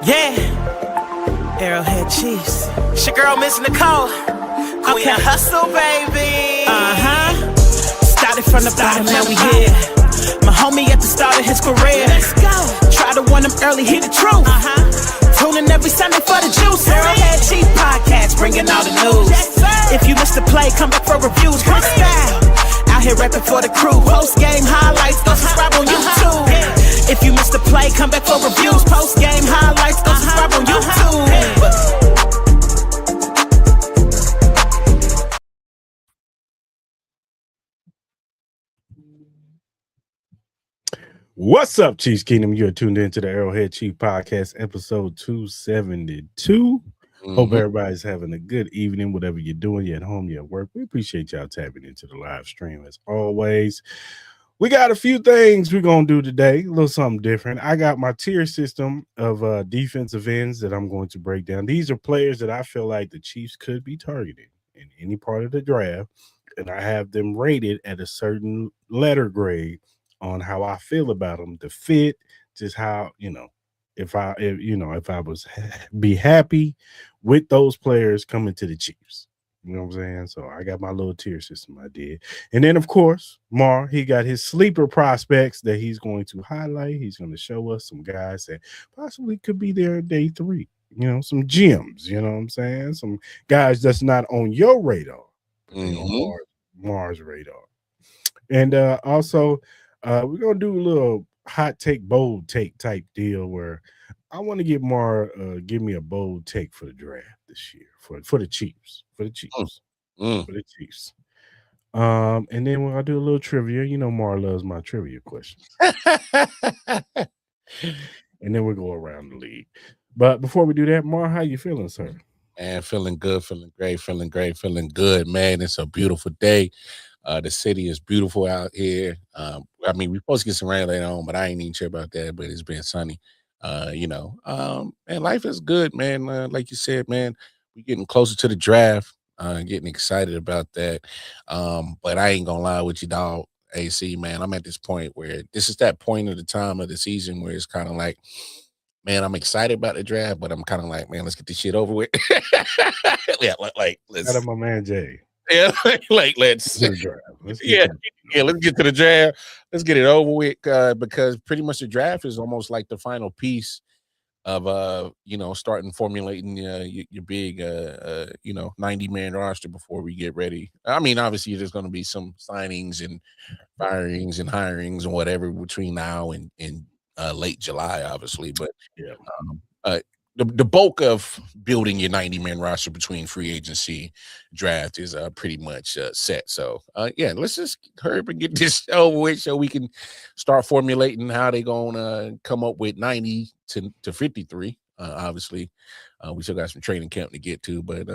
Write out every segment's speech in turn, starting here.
Yeah, Arrowhead Chiefs. It's your girl, Miss Nicole. Queen of Hustle, baby. Started from the bottom, now we here. My homie at the start of his career. Let's go. Try to win him early, hear the truth. Tuning every Sunday for the juice. Arrowhead Chief Podcast, bringing all the news. If you missed the play, come back for reviews. Quick style. Out here rapping for the crew. Post game highlights, go subscribe on YouTube. If you missed the play, come back for reviews. Post game highlights, go subscribe on YouTube. What's up, Chiefs Kingdom? You're tuned into the Arrowhead Chief Podcast, episode 272. Hope everybody's having a good evening, whatever you're doing. You're at home, you're at work. We appreciate y'all tapping into the live stream as always. We got a few things we're going to do today, a little something different. I got my tier system of defensive ends that I'm going to break down. These are players that I feel like the Chiefs could be targeting in any part of the draft, and I have them rated at a certain letter grade on how I feel about them, the fit, just how, if I was be happy with those players coming to the Chiefs. You know what I'm saying? So I got my little tier system I did. And then, of course, Mar, he got his sleeper prospects that he's going to highlight. He's going to show us some guys that possibly could be there day 3. Some gems, you know what I'm saying? Some guys that's not on your radar, but on Mar's radar. And also, we're going to do a little hot take, bold take type deal where I want to get Mar give me a bold take for the draft this year for the Chiefs. For the Chiefs. And then when I do a little trivia, Mar loves my trivia questions. And then we'll go around the league. But before we do that, Mar, how you feeling, sir? Man, feeling good, feeling great, feeling good, man. It's a beautiful day. The city is beautiful out here. We're supposed to get some rain later on, but I ain't even sure about that. But it's been sunny. And life is good, man. Like you said, man, we're getting closer to the draft. Getting excited about that. But I ain't gonna lie with you, dog. AC, man, I'm at this point where this is that point of the time of the season where it's kind of like, man, I'm excited about the draft, but I'm kind of like, man, let's get this shit over with. Yeah, let's. Shout out my man Jay. Yeah, let's get to the draft. Let's get it over with because pretty much the draft is almost like the final piece of starting formulating your big 90-man roster before we get ready. I mean, obviously there's going to be some signings and firings and hirings and whatever between now and late July, obviously, but the bulk of building your 90-man roster between free agency draft is pretty much set. So, let's just hurry up and get this over with so we can start formulating how they're going to come up with 90 to 53. Obviously, we still got some training camp to get to. But,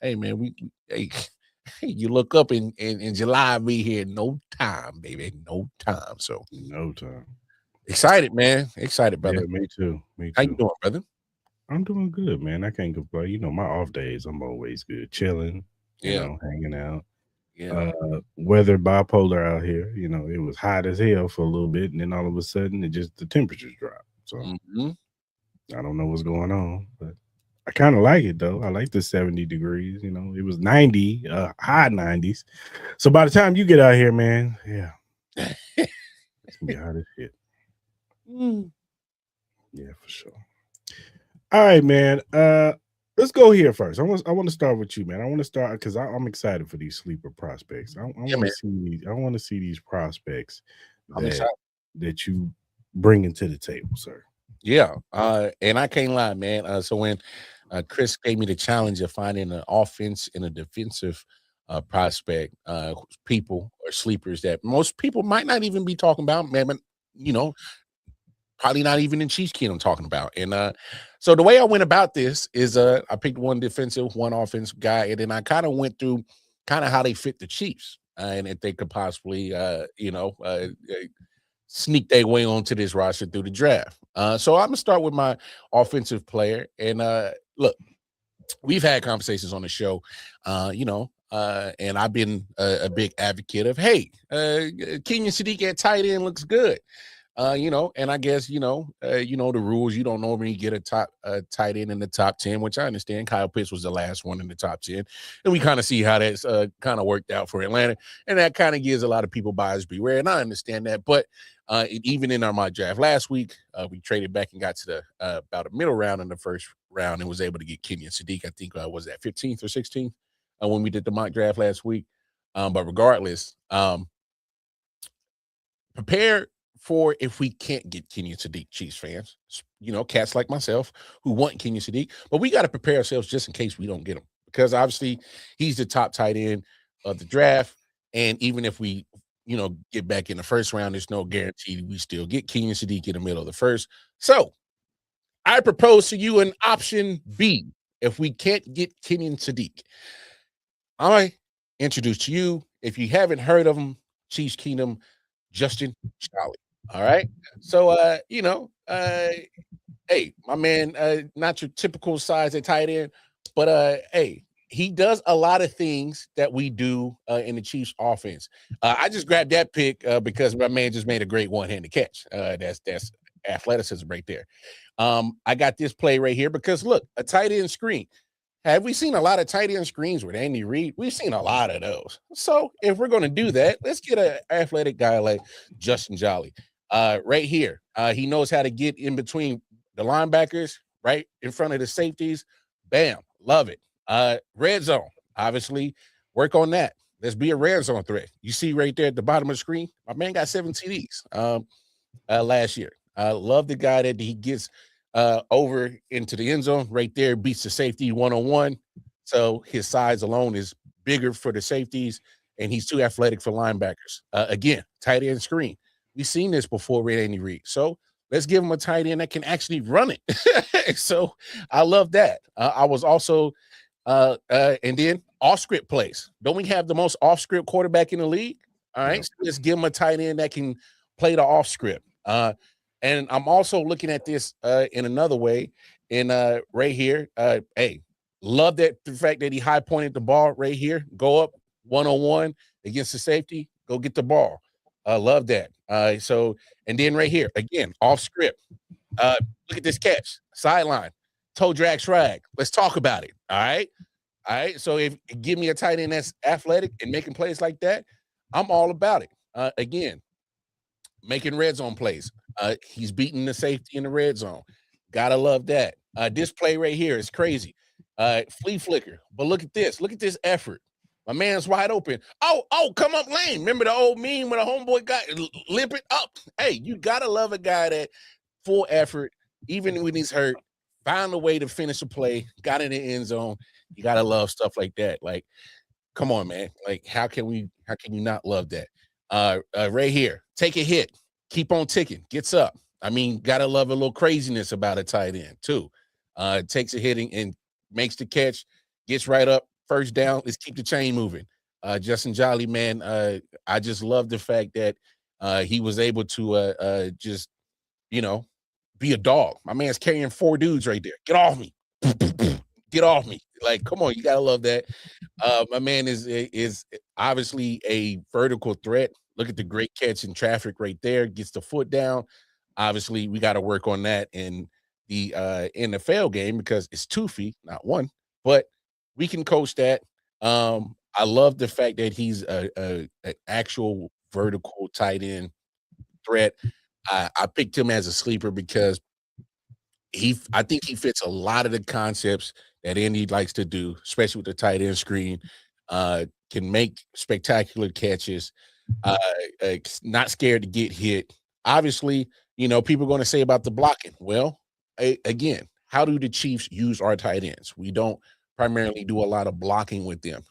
hey, man, you look up in July, be here no time, baby, no time. So, no time. Excited, man. Excited, brother. Yeah, me too. How you doing, brother? I'm doing good, man. I can't complain. My off days, I'm always good. Chilling, hanging out. Yeah. Weather bipolar out here. It was hot as hell for a little bit, and then all of a sudden, the temperatures dropped. So I don't know what's going on, but I kind of like it, though. I like the 70 degrees. It was 90, high 90s. So by the time you get out here, man, yeah, it's going to be hot as shit. Yeah, for sure. All right, man. Let's go here first. I want to start with you, man. I want to start because I'm excited for these sleeper prospects. I want to see these. I want to see these prospects that you bring into the table, sir. Yeah, and I can't lie, man. So when Cris gave me the challenge of finding an offense and a defensive prospect, people or sleepers that most people might not even be talking about, man. But, probably not even in Chiefs Kingdom talking about. And so the way I went about this is I picked one defensive, one offensive guy, and then I kind of went through kind of how they fit the Chiefs and if they could possibly, sneak their way onto this roster through the draft. So I'm going to start with my offensive player. And look, we've had conversations on the show, and I've been a big advocate of, hey, Kenyon Sadiq at tight end looks good. And I guess the rules. You don't normally get a tight end in the top 10, which I understand. Kyle Pitts was the last one in the top 10, and we kind of see how that's kind of worked out for Atlanta, and that kind of gives a lot of people buyers beware, and I understand that. But even in our mock draft last week, we traded back and got to the about a middle round in the first round and was able to get Kenyon Sadiq. I think was that 15th or 16th when we did the mock draft last week. But regardless, prepare for if we can't get Kenyon Sadiq, Chiefs fans, cats like myself who want Kenyon Sadiq, but we got to prepare ourselves just in case we don't get him, because obviously he's the top tight end of the draft. And even if we, get back in the first round, there's no guarantee we still get Kenyon Sadiq in the middle of the first. So I propose to you an option B. If we can't get Kenyon Sadiq, I introduce to you, if you haven't heard of him, Chiefs Kingdom, Justin Charlie. All right. So, hey, my man, not your typical size at tight end, but hey, he does a lot of things that we do in the Chiefs offense. I just grabbed that pick because my man just made a great one-handed catch. That's athleticism right there. I got this play right here because look, a tight end screen. Have we seen a lot of tight end screens with Andy Reid? We've seen a lot of those. So if we're going to do that, let's get an athletic guy like Justin Jolly. Right here, he knows how to get in between the linebackers, right in front of the safeties. Bam, love it. Red zone, obviously, work on that. Let's be a red zone threat. You see right there at the bottom of the screen, my man got 7 TDs last year. I love the guy that he gets over into the end zone right there, beats the safety one-on-one. So his size alone is bigger for the safeties, and he's too athletic for linebackers. Again, tight end screen. We've seen this before with Andy Reid. So let's give him a tight end that can actually run it. So I love that. I was also and then off-script plays. Don't we have the most off-script quarterback in the league? All right, so let's give him a tight end that can play the off-script. And I'm also looking at this in another way. And right here, hey, love that the fact that he high pointed the ball right here. Go up one-on-one against the safety. Go get the ball. Love that. So, and then right here, again, off script. Look at this catch. Sideline. Toe drag shrag. Let's talk about it. All right. All right. So if give me a tight end that's athletic and making plays like that, I'm all about it. Again, making red zone plays. He's beating the safety in the red zone. Gotta love that. This play right here is crazy. Flea flicker. But look at this. Look at this effort. My man's wide open. Oh, come up lane. Remember the old meme when a homeboy got limping up? Hey, you gotta love a guy that full effort, even when he's hurt, found a way to finish a play, got in the end zone. You gotta love stuff like that. Like, come on, man. Like, how can you not love that? Right here, take a hit, keep on ticking, gets up. I mean, gotta love a little craziness about a tight end too. Takes a hitting and makes the catch, gets right up, first down. Let's keep the chain moving. Justin Jolly, man, I just love the fact that he was able to just, be a dog. My man's carrying 4 dudes right there. Get off me. Get off me. Like, come on, you gotta love that. My man is obviously a vertical threat. Look at the great catch in traffic right there. Gets the foot down. Obviously, we got to work on that in the NFL game because it's 2 feet, not 1. But we can coach that. I love the fact that he's an actual vertical tight end threat. I picked him as a sleeper because I think he fits a lot of the concepts that Andy likes to do, especially with the tight end screen. Can make spectacular catches. Not scared to get hit. Obviously, people are going to say about the blocking. Well, again, how do the Chiefs use our tight ends? We don't primarily do a lot of blocking with them.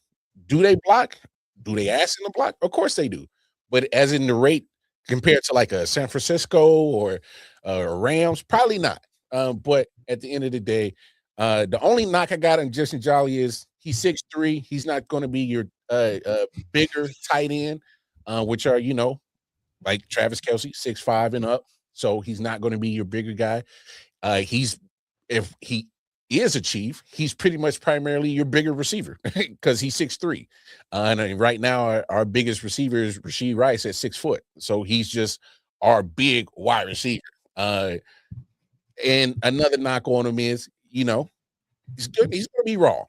Do they block? Do they ask them to block? Of course they do. But as in the rate compared to like a San Francisco or Rams, probably not. But at the end of the day, the only knock I got on Justin Jolly is he's 6'3". He's not going to be your bigger tight end, which are, like Travis Kelce, 6'5" and up. So he's not going to be your bigger guy. If he is a Chief, he's pretty much primarily your bigger receiver because he's 6'3". And right now, our biggest receiver is Rashee Rice at 6 foot. So he's just our big wide receiver. And another knock on him is, he's going to be raw.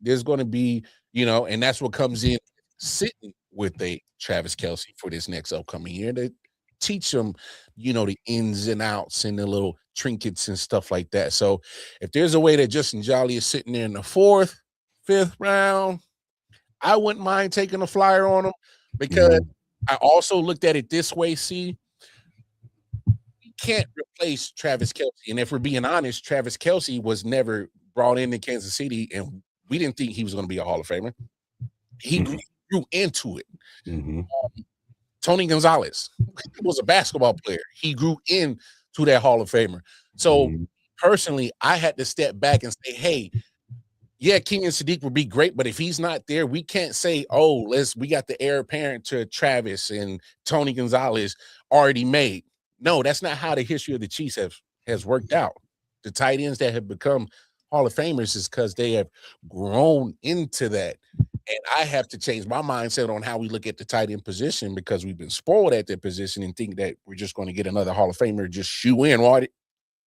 There's going to be, and that's what comes in sitting with a Travis Kelce for this next upcoming year to teach them, the ins and outs and the little trinkets and stuff like that. So if there's a way that Justin Jolly is sitting there in the 4th, 5th round, I wouldn't mind taking a flyer on him, because I also looked at it this way. See, we can't replace Travis Kelce. And if we're being honest, Travis Kelce was never brought into Kansas City, and we didn't think he was going to be a Hall of Famer. He grew into it. Tony Gonzalez was a basketball player. He grew into that Hall of Famer. So personally, I had to step back and say, hey, yeah, Kenyon Sadiq would be great, but if he's not there, we can't say, we got the heir apparent to Travis and Tony Gonzalez already made. No, that's not how the history of the Chiefs has worked out. The tight ends that have become Hall of Famers is because they have grown into that. And I have to change my mindset on how we look at the tight end position, because we've been spoiled at that position and think that we're just going to get another Hall of Famer just shoe in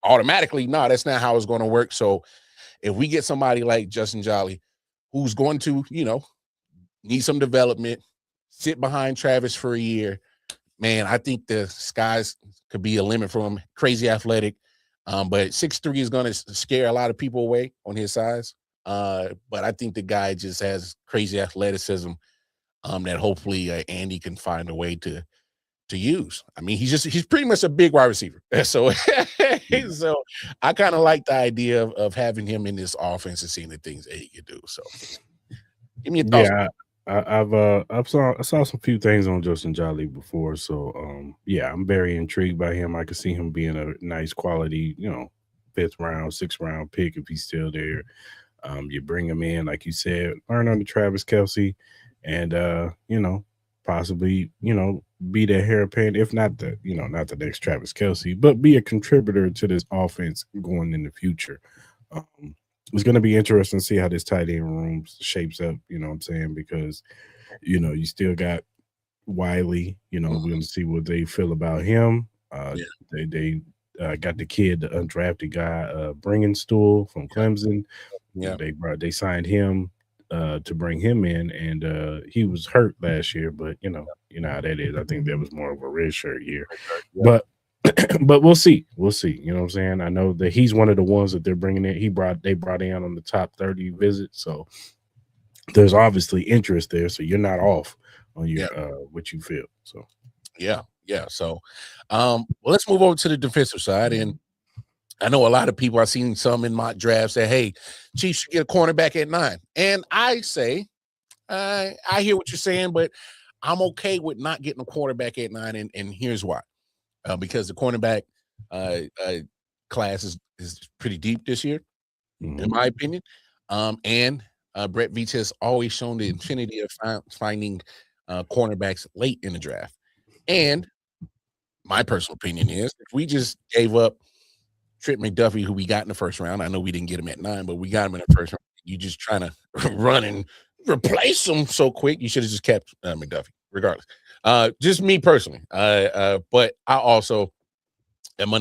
automatically. No, that's not how it's going to work. So if we get somebody like Justin Jolly, who's going to, need some development, sit behind Travis for a year, man, I think the skies could be a limit for him. Crazy athletic. But 6'3" is going to scare a lot of people away on his size. But I think the guy just has crazy athleticism that hopefully Andy can find a way to use. I mean, he's pretty much a big wide receiver. So I kind of like the idea of having him in this offense and seeing the things that he can do. So give me a thought. Yeah, I saw some few things on Justin Jolly before. So I'm very intrigued by him. I could see him being a nice quality, 5th round, 6th round pick if he's still there. You bring him in, like you said, learn under Travis Kelce, and possibly, be the heir apparent, if not not the next Travis Kelce, but be a contributor to this offense going in the future. It's going to be interesting to see how this tight end room shapes up, you know what I'm saying? Because, you still got Wiley, we're going to see what they feel about him. They got the kid, the undrafted guy, Bringenstool from Clemson. Yeah, they signed him to bring him in, and he was hurt last year, but you know how that is. I think that was more of a redshirt year, but we'll see. You know what I'm saying? I know that he's one of the ones that they're bringing in. They brought in on the top 30 visit, so there's obviously interest there. So you're not off on your what you feel. So yeah. So let's move over to the defensive side. And I know a lot of people, I've seen some in mock drafts say, hey, Chiefs should get a cornerback at 9. And I say, I hear what you're saying, but I'm okay with not getting a quarterback at 9. And here's why. Because the cornerback class is pretty deep this year, in my opinion. And Brett Veach has always shown the infinity of finding cornerbacks late in the draft. And my personal opinion is, if we just gave up Trent McDuffie, who we got in the first round, I know we didn't get him at 9, but we got him in the first round. You just trying to run and replace him so quick. You should have just kept McDuffie, regardless. Just me personally. But I also am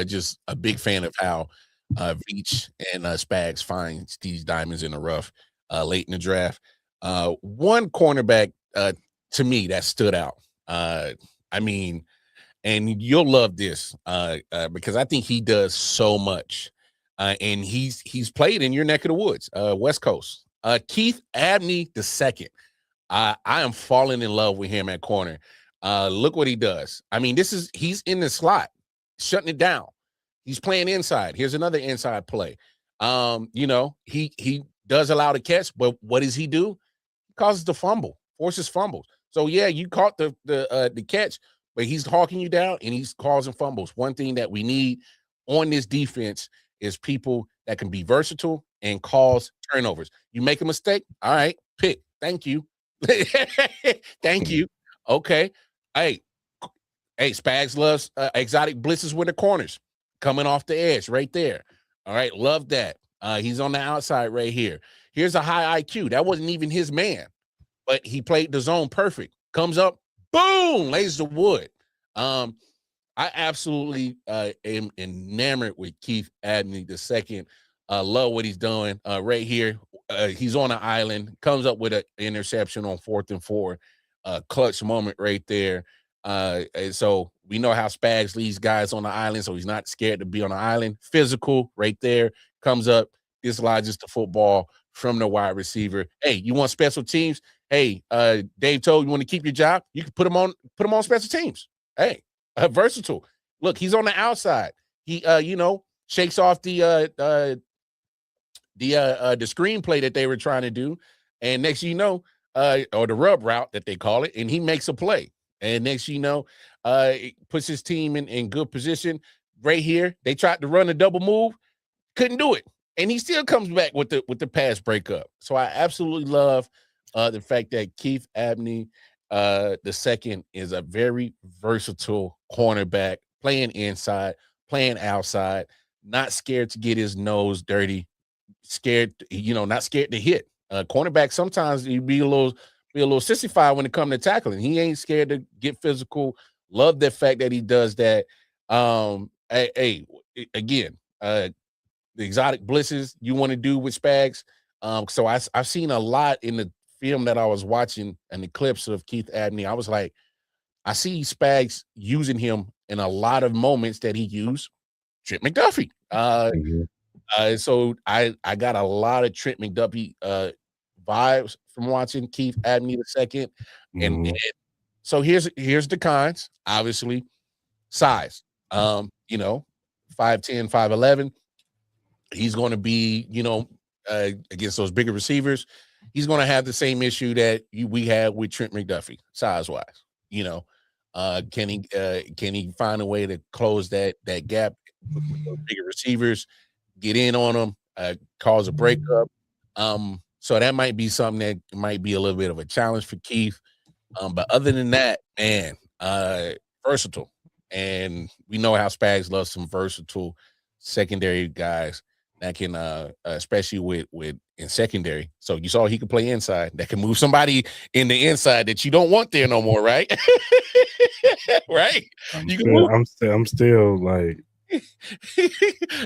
just a big fan of how Veach and Spags find these diamonds in the rough late in the draft. One cornerback to me that stood out. I mean, and you'll love this because I think he does so much. And he's played in your neck of the woods, West Coast. Keith Abney II. I am falling in love with him at corner. Look what he does. I mean, he's in the slot, shutting it down. He's playing inside. Here's another inside play. He does allow the catch, but what does he do? He causes the fumble, forces fumbles. So yeah, you caught the catch, but he's hawking you down and he's causing fumbles. One thing that we need on this defense is people that can be versatile and cause turnovers. You make a mistake, all right, pick. Thank you. Thank you. Okay. Hey, Spags loves exotic blitzes with the corners coming off the edge right there. All right, love that. He's on the outside right here. Here's a high IQ. That wasn't even his man, but he played the zone perfect. Comes up, boom, lays the wood. I absolutely am enamored with Keith Abney II. Love what he's doing right here. He's on an island, comes up with an interception on 4th and 4. Clutch moment right there. And so we know how Spags leads guys on the island, so he's not scared to be on the island. Physical right there, comes up, dislodges the football from the wide receiver. Hey, you want special teams? Hey, Dave told you want to keep your job, you can put him on special teams. Hey, versatile. Look, he's on the outside. He shakes off the screenplay that they were trying to do, and next you know, or the rub route that they call it, and he makes a play. And next you know, it puts his team in good position. Right here, they tried to run a double move, couldn't do it, and he still comes back with the pass breakup. So I absolutely love the fact that Keith Abney II is a very versatile cornerback, playing inside, playing outside, not scared to get his nose dirty, not scared to hit. Cornerback sometimes you be a little sissified when it comes to tackling. He ain't scared to get physical. Love the fact that he does that. Again, the exotic blitzes you want to do with Spags. So I've seen a lot in the film that I was watching and the clips of Keith Abney. I was like, I see Spags using him in a lot of moments that he used Trent McDuffie. So I got a lot of Trent McDuffie vibes from watching Keith Abney II. And so here's the cons. Obviously, size. 5'10", 5'11". He's going to be, against those bigger receivers, he's going to have the same issue that we had with Trent McDuffie, size-wise. Can he find a way to close that gap with those bigger receivers, get in on them, cause a breakup? So that might be something that might be a little bit of a challenge for Keith. But other than that, man, versatile. And we know how Spags loves some versatile secondary guys that can, especially with in secondary. So you saw he could play inside. That can move somebody in the inside that you don't want there no more, right? Right? I'm still like,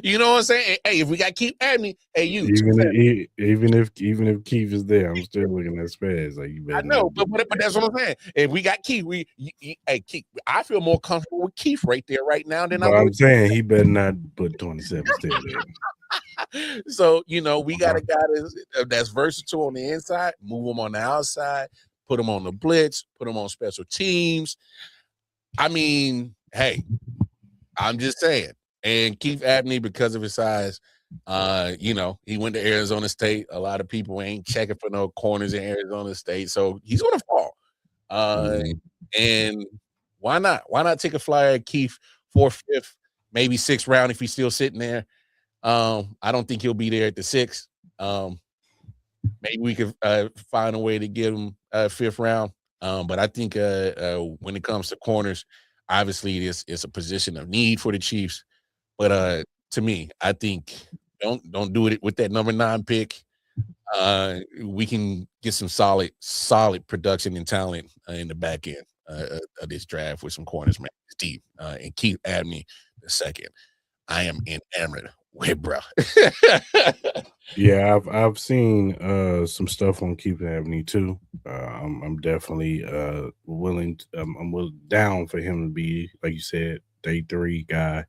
you know what I'm saying? Hey, if we got Keith Abney, hey, even if Keith is there, I'm still looking at Spags. Like, you better. I know, but that's what I'm saying. If we got Keith, Keith, I feel more comfortable with Keith right there right now than I'm saying he better not put 27 still there. So we got a guy that's versatile on the inside, move him on the outside, put him on the blitz, put him on special teams. I mean, hey, I'm just saying. And Keith Abney, because of his size, he went to Arizona State. A lot of people ain't checking for no corners in Arizona State, so he's gonna fall. And why not? Why not take a flyer at Keith 4th, 5th, maybe 6th round if he's still sitting there? I don't think he'll be there at the 6th. Maybe we could find a way to get him 5th round. But I think when it comes to corners, obviously it's a position of need for the Chiefs. But to me, I think don't do it with that number 9 pick. We can get some solid production and talent in the back end of this draft with some corners, man. It's deep. And Keith Abney II. I am enamored with, bro. Yeah, I've seen some stuff on Keith Abney too. I'm definitely willing. I'm down for him to be, like you said, day 3 guy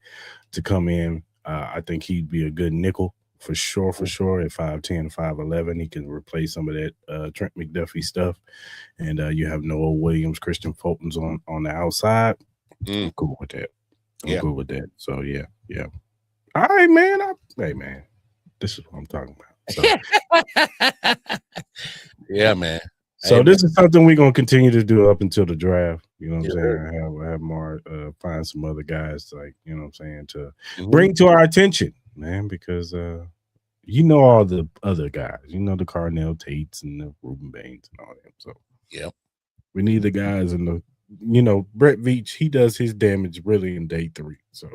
to come in. I think he'd be a good nickel for sure. At 5'10", 5'11", he can replace some of that Trent McDuffie stuff. And you have Noah Williams, Christian Fulton's on the outside. I'm cool with that. I'm cool with that. So yeah. All right, man. Hey, man. This is what I'm talking about. So. Yeah, man. So this is something we're gonna continue to do up until the draft. You know what I'm saying? Have more find some other guys, like, you know what I'm saying, to bring to our attention, man, because all the other guys, the Carnell Tates and the Ruben Baines and all them. So we need the guys in the Brett Veach, he does his damage really in day 3. So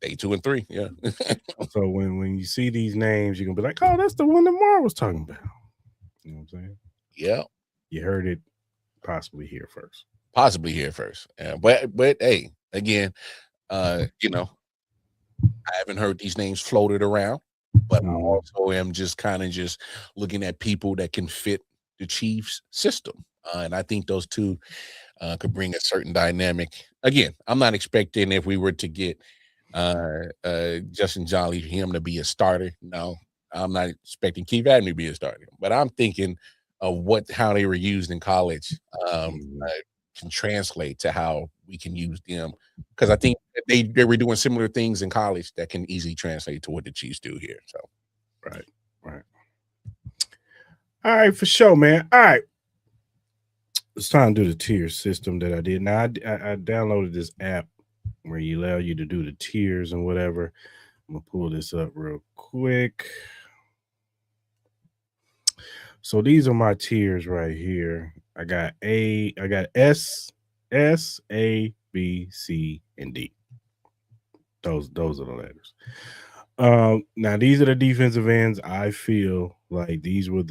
day 2 and 3, yeah. So when you see these names, you're gonna be like, oh, that's the one that Mar was talking about. You know what I'm saying? Yeah. You heard it possibly here first. possibly here first. But hey, again, you know, I haven't heard these names floated around, but I also am just kind of just looking at people that can fit the Chiefs system. And I think those two could bring a certain dynamic. Again, I'm not expecting if we were to get Justin Jolly, him to be a starter. No, I'm not expecting Keith Adney to be a starter, but I'm thinking of how they were used in college can translate to how we can use them, because I think they were doing similar things in college that can easily translate to what the Chiefs do here. So, right. All right, for sure, man. All right. It's time to do the tier system that I did. Now, I downloaded this app where you allow you to do the tiers and whatever. I'm going to pull this up real quick. So these are my tiers right here. I got S, A, B, C, and D. Those are the letters. Now these are the defensive ends. I feel like these are what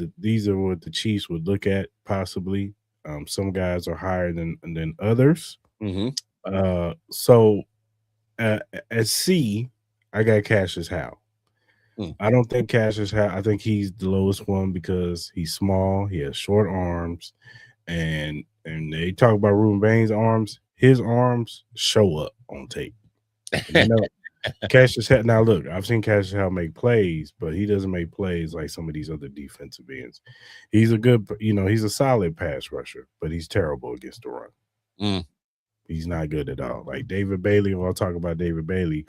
the Chiefs would look at possibly. Some guys are higher than others. So at C, I got Cassius Howe. I don't think Cassius Howe. I think he's the lowest one because he's small. He has short arms, and they talk about Ruben Bain's arms. His arms show up on tape. You know, Cassius Howe. Now look, I've seen Cassius Howe make plays, but he doesn't make plays like some of these other defensive ends. He's a good, he's a solid pass rusher, but he's terrible against the run. He's not good at all. Like David Bailey, when I'll talk about David Bailey,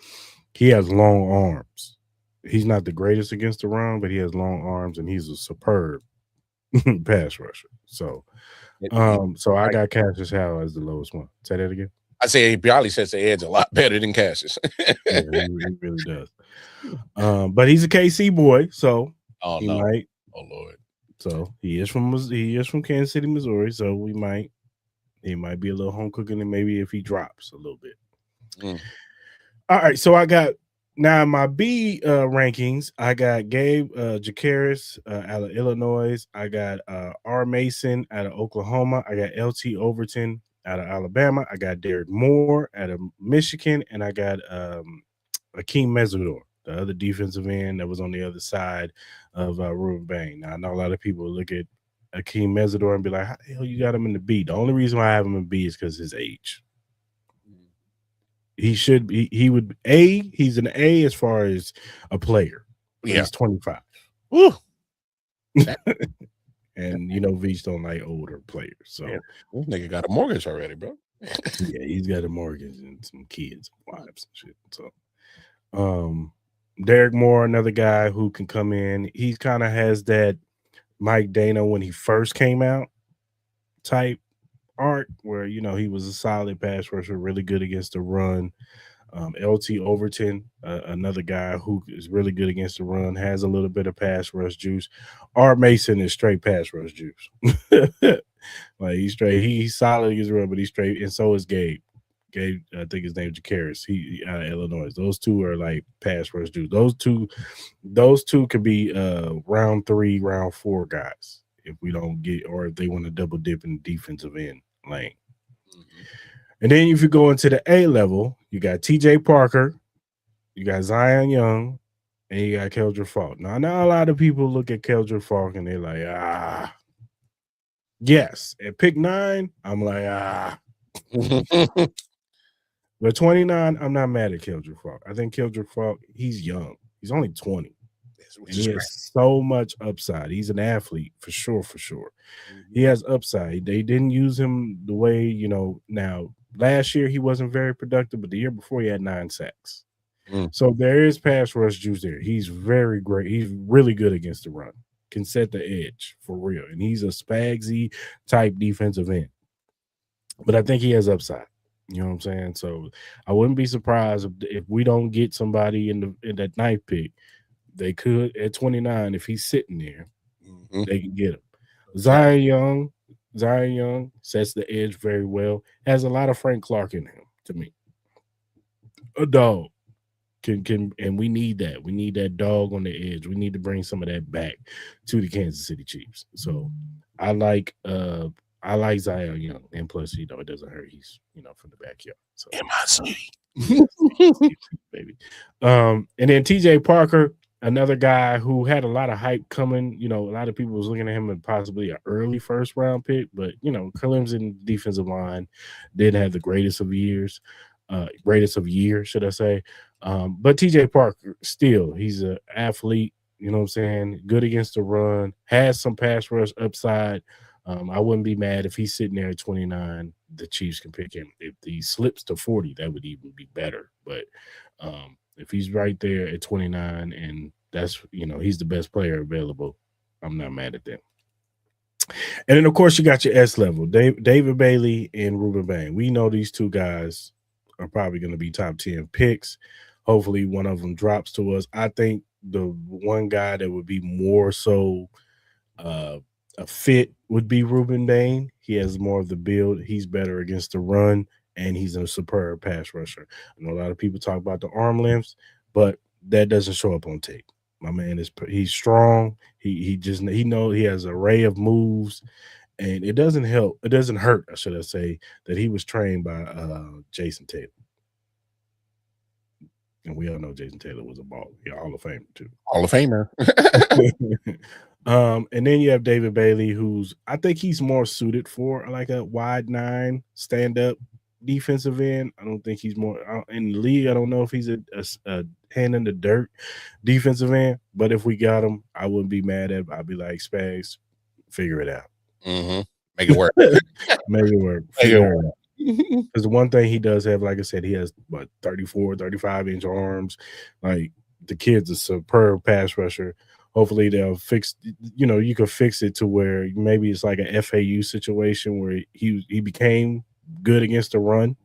he has long arms. He's not the greatest against the run, but he has long arms, and he's a superb pass rusher. So, I got Cassius Howe as the lowest one. Say that again. I say Bialy sets the edge a lot better than Cassius. Yeah, he really does. But he's a KC boy, so might. Oh Lord. So he is from Kansas City, Missouri. So he might be a little home cooking, and maybe if he drops a little bit. All right, so I got. Now, my B rankings, I got Gabe Jakaris out of Illinois. I got R. Mason out of Oklahoma. I got LT Overton out of Alabama. I got Derek Moore out of Michigan. And I got Akeem Mesidor, the other defensive end that was on the other side of Ruben Bain. Now, I know a lot of people look at Akeem Mesidor and be like, how the hell you got him in the B? The only reason why I have him in B is because his age. He should be. He would He's an A as far as a player. Yeah. He's 25. Woo. And Veach don't like older players. So this nigga got a mortgage already, bro. Yeah, he's got a mortgage and some kids, wives and shit. So Derek Moore, another guy who can come in. He kind of has that Mike Dana when he first came out type arc where he was a solid pass rusher, really good against the run. LT Overton, another guy who is really good against the run, has a little bit of pass rush juice. Art Mason is straight pass rush juice. Like he's straight, he's solid against the run, but he's straight, and so is Gabe. Gabe, I think his name is Jakaris. He out of Illinois. Those two are like pass rush juice. Those two could be round 3, round 4 guys if we don't get, or if they want to double dip in the defensive end lane. And then if you go into the A level, you got TJ Parker, you got Zion Young, and you got Keldrick Faulk. Now, I know a lot of people look at Keldrick Faulk and they're like, yes. At pick 9, I'm like, But 29, I'm not mad at Keldrick Faulk. I think Keldrick Faulk, he's young. He's only 20. And he has so much upside. He's an athlete for sure. He has upside. They didn't use him the way, now last year he wasn't very productive, but the year before he had 9 sacks. So there is pass rush juice there. He's very great. He's really good against the run. Can set the edge for real. And he's a Spagsy type defensive end. But I think he has upside. You know what I'm saying? So I wouldn't be surprised if we don't get somebody in that 9th pick. They could at 29, if he's sitting there, they can get him. Zion Young sets the edge very well. Has a lot of Frank Clark in him, to me. A dog can, and we need that. We need that dog on the edge. We need to bring some of that back to the Kansas City Chiefs. So I like I like Zion Young, and plus, it doesn't hurt. He's from the backyard. So baby. And then T.J. Parker, another guy who had a lot of hype coming. A lot of people was looking at him as possibly an early first round pick, but Clemson defensive line didn't have the greatest of years, should I say? But T.J. Parker still, he's an athlete. You know what I'm saying? Good against the run, has some pass rush upside. I wouldn't be mad if he's sitting there at 29. The Chiefs can pick him. If he slips to 40, that would even be better. But if he's right there at 29 and that's, he's the best player available, I'm not mad at that. And then, of course, you got your S level, David Bailey and Ruben Bain. We know these two guys are probably going to be top 10 picks. Hopefully one of them drops to us. I think the one guy that would be more so a fit would be Ruben Bain. He has more of the build. He's better against the run, and he's a superb pass rusher. I know a lot of people talk about the arm lengths, but that doesn't show up on tape. My man he's strong. He knows he has an array of moves, and it doesn't hurt, should I say, that he was trained by Jason Taylor. And we all know Jason Taylor was a Hall of Famer too. Hall of Famer. And then you have David Bailey, who's I think he's more suited for like a wide 9 stand-up defensive end. I don't think he's more in the league. I don't know if he's a hand in the dirt defensive end, but if we got him, I wouldn't be mad at him. I'd be like, Spags, figure it out. Mm-hmm. Make it work. Make it work. Figure it out. Because the one thing he does have, like I said, he has 34, 35-inch arms. Like the kid's a superb pass rusher. Hopefully they'll fix, you can fix it to where maybe it's like a FAU situation where he became good against the run.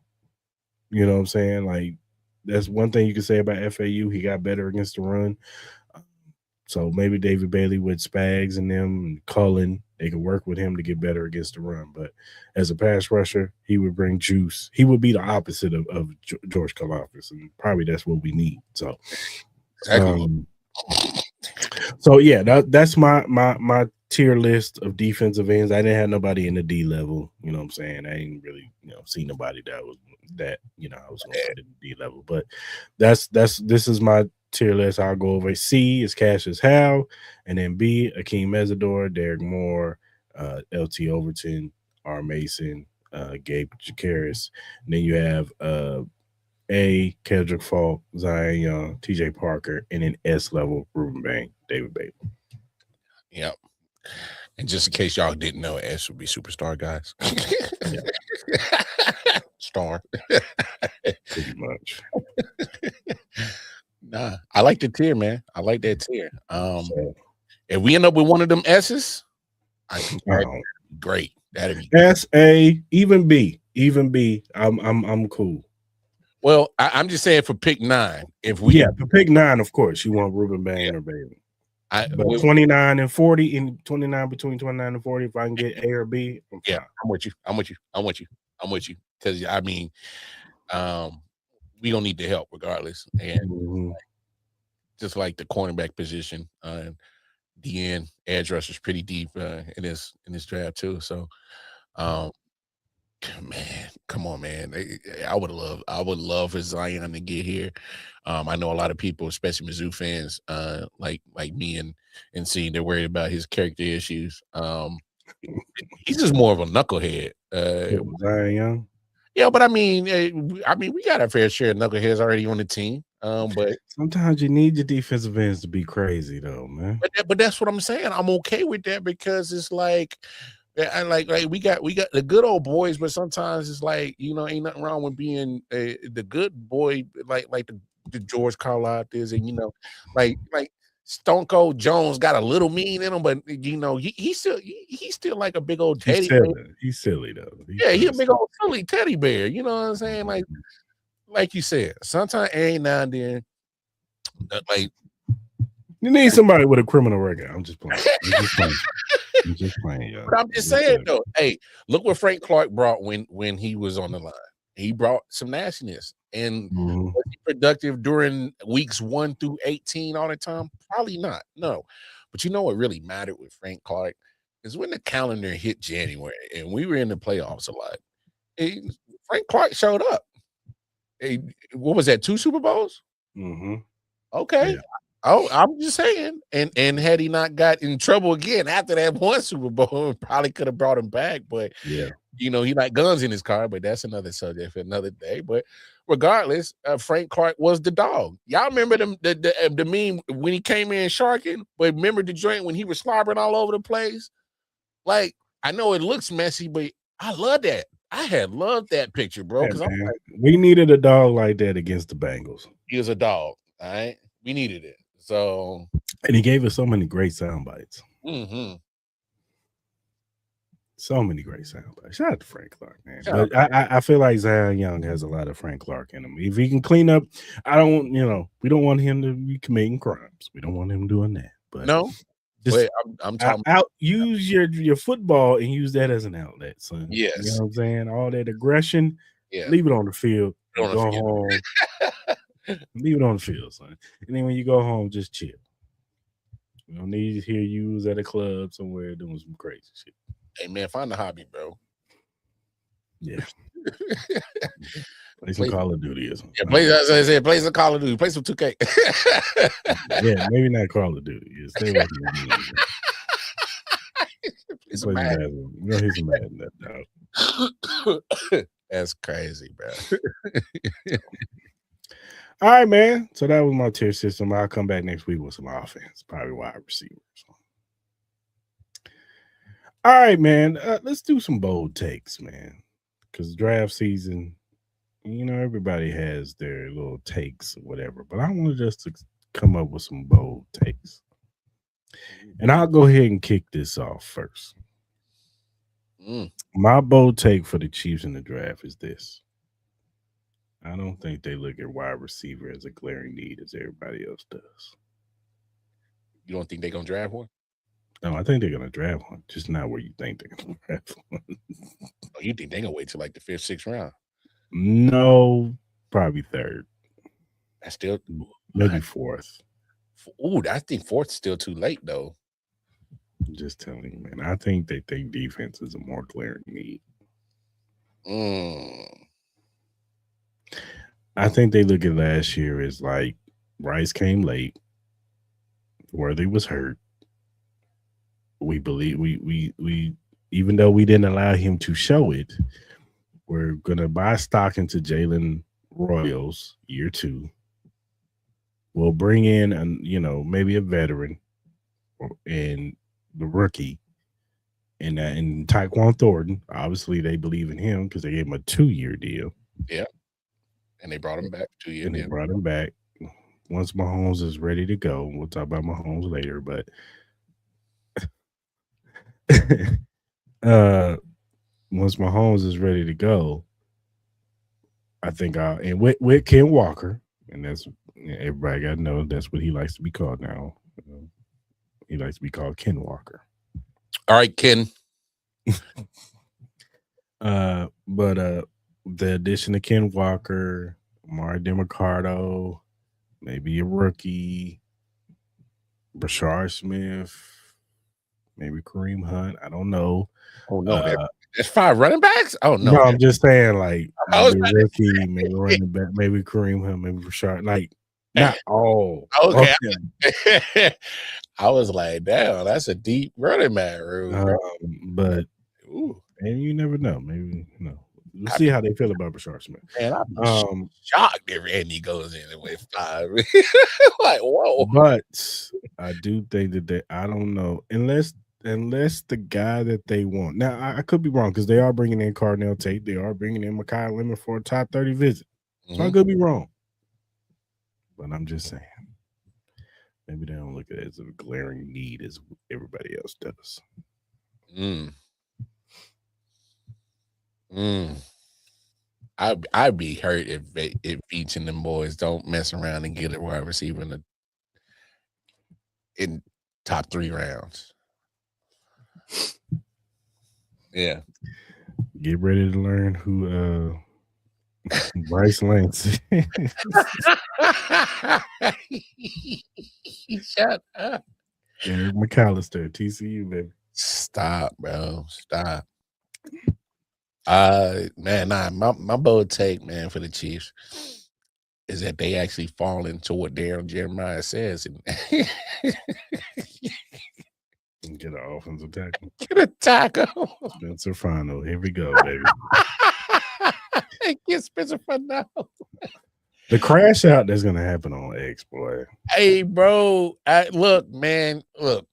You know what I'm saying? Like that's one thing you can say about FAU. He got better against the run. So maybe David Bailey with Spags and them and Cullen, they could work with him to get better against the run. But as a pass rusher, he would bring juice. He would be the opposite of George Karlaftis, and probably that's what we need. So, so yeah, that's my tier list of defensive ends. I didn't have nobody in the D level. You know what I'm saying? I ain't really see nobody that was I was going to put in the D level. But this is my tier list. I'll go over C is Cassius Howe, and then B, Akeem Mesidor, Derek Moore, LT Overton, R. Mason, Gabe Jakaris. And then you have A, Kendrick Falk, Zion Young, TJ Parker, and then S level, Ruben Bain, David Bailey. Yep. And just in case y'all didn't know, S would be superstar, guys. Star. Pretty much. Nah, I like the tier, man. I like that tier. If we end up with one of them S's, I think that'd be great. That'd be S, A, even B. I'm cool. Well, I'm just saying for pick 9. If we for pick 9, of course, you want Ruben Bain or Bailey. But 29 and 40, in 29 between 29 and 40, if I can get A or B, I'm with you. Because I mean, we don't need the help regardless. And just like the cornerback position, DN edge rush is pretty deep in this draft too. So, man, come on, man. I would love for Zion to get here. I know a lot of people, especially Mizzou fans, like me and seeing they're worried about his character issues. He's just more of a knucklehead. Zion Young. Yeah, but I mean, we got our fair share of knuckleheads already on the team. But sometimes you need your defensive ends to be crazy, though, man. But that's what I'm saying. I'm okay with that because it's like we got the good old boys, but sometimes it's like ain't nothing wrong with being the good boy, like the George Karlaftis, and like Stone Cold Jones got a little mean in him, but he's still like a big old teddy bear. He's silly though. He's a big old silly teddy bear. You know what I'm saying? Like you said, sometimes every now and then, like you need somebody with a criminal record. I'm just playing. I'm just playing, y'all. But I'm just saying though. Hey, look what Frank Clark brought when he was on the line. He brought some nastiness. And was he productive during weeks 1 through 18 all the time? Probably not. No. But you know what really mattered with Frank Clark? is when the calendar hit January and we were in the playoffs a lot. Frank Clark showed up. What was that? 2 Super Bowls? Mm-hmm. Okay. Yeah. Oh, I'm just saying. And had he not got in trouble again after that 1 Super Bowl, probably could have brought him back. But yeah, he like guns in his car, but that's another subject for another day. But regardless, Frank Clark was the dog. Y'all remember the meme when he came in sharking? But remember the joint when he was slobbering all over the place? Like, I know it looks messy, but I love that. I had loved that picture, bro. Because we needed a dog like that against the Bengals. He was a dog. All right, we needed it. So, and he gave us so many great sound bites. Mm-hmm. So many great sound bites. Shout out to Frank Clark, man. But I feel like Zion Young has a lot of Frank Clark in him. If he can clean up, we don't want him to be committing crimes. We don't want him doing that. But no. Just I'm talking use your football and use that as an outlet, son. Yes. You know what I'm saying? All that aggression, leave it on the field. Go home. Leave it on the field, son. And then when you go home, just chill. We don't need to hear you at a club somewhere doing some crazy shit. Hey man, find a hobby, bro. Yeah. Play some Call of Duty or something. Yeah, play some Call of Duty. Play some 2K. Yeah, maybe not Call of Duty. Yeah, stay away from that, dog. That's crazy, bro. All right, man. So that was my tier system. I'll come back next week with some offense, probably wide receivers. All right, man. Let's do some bold takes, man. Because draft season, everybody has their little takes or whatever. But I wanted us to come up with some bold takes. And I'll go ahead and kick this off first. My bold take for the Chiefs in the draft is this. I don't think they look at wide receiver as a glaring need as everybody else does. You don't think they're going to draft one? No, I think they're going to draft one, just not where you think they're going to draft one. Oh, you think they're going to wait till like the 5th, 6th round? No, probably 3rd. That's still maybe 4th. Ooh, I think 4th is still too late, though. I'm just telling you, man. I think they think defense is a more glaring need. I think they look at last year as like Rice came late, Worthy was hurt. We believe we even though we didn't allow him to show it, we're gonna buy stock into Jalen Royals year 2. We'll bring in maybe a veteran and the rookie and Tyquan Thornton. Obviously they believe in him because they gave him a 2-year deal. Yeah. And they brought him back 2 years. And they brought him back. Once Mahomes is ready to go, we'll talk about Mahomes later, but once Mahomes is ready to go, I think and with Ken Walker, and that's everybody got to know that's what he likes to be called now. He likes to be called Ken Walker. All right, Ken. But the addition of Ken Walker, Amari DeMarcado, maybe a rookie, Brashard Smith, maybe Kareem Hunt. I don't know. Oh no, there's 5 running backs. Oh no, I'm just saying like maybe rookie, maybe running back, maybe Kareem Hunt, maybe Brashard. Like not all. Okay. I was like, damn, that's a deep running back room. But and you never know. Maybe we'll see how they feel about Brashard Smith. Man, I'm shocked if Randy goes in with 5. Like, whoa. But I do think that I don't know, unless the guy that they want. Now, I could be wrong because they are bringing in Cardinal Tate. They are bringing in Mekhi Lemon for a top 30 visit. So I could be wrong. But I'm just saying. Maybe they don't look at it as a glaring need as everybody else does. I'd be hurt if Beach and them boys don't mess around and get a wide receiver in top 3 rounds. Yeah. Get ready to learn who Bryce Lance. Shut up. Eric McAllister, TCU, baby. Stop, bro. Stop. Man, my bold take, man, for the Chiefs is that they actually fall into what Daryl Jeremiah says and get an offensive tackle. get a tackle. Spencer Fano. Here we go, baby. Get Spencer Fano. The crash out that's gonna happen on X, boy. Hey, bro. Look, man. Look.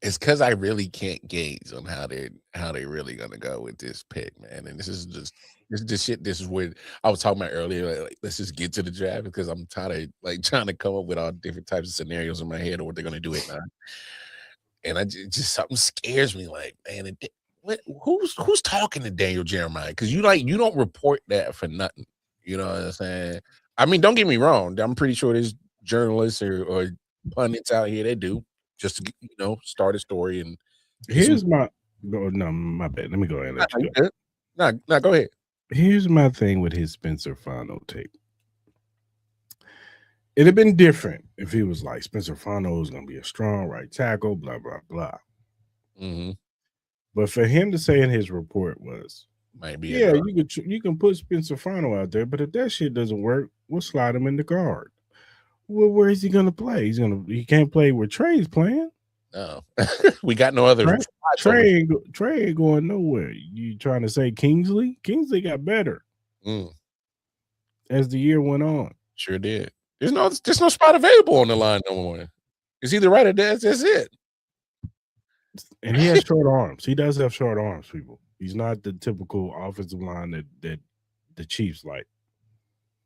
It's because I really can't gauge on how they really gonna go with this pick, man. And this is shit. This is what I was talking about earlier. Like, let's just get to the draft because I'm tired of like trying to come up with all different types of scenarios in my head of what they're gonna do at 9. And I just something scares me. Like, man, who's talking to Daniel Jeremiah? Because you don't report that for nothing. You know what I'm saying? I mean, don't get me wrong. I'm pretty sure there's journalists or pundits out here that do. Just to start a story and here's my bad. Let me go ahead and let you go. No, go ahead. Here's my thing with his Spencer Fano tape. It'd have been different if he was like Spencer Fano is gonna be a strong right tackle, blah blah blah. Mm-hmm. But for him to say in his report was, maybe you can put Spencer Fano out there, but if that shit doesn't work, we'll slide him in the guard. Well, where is he going to play? He can't play where Trey's playing. No, we got no other. Trey ain't going nowhere. You trying to say Kingsley? Kingsley got better as the year went on. Sure did. There's no spot available on the line no more. It's either right or that's it. And he has short arms. He does have short arms, people. He's not the typical offensive line that the Chiefs like.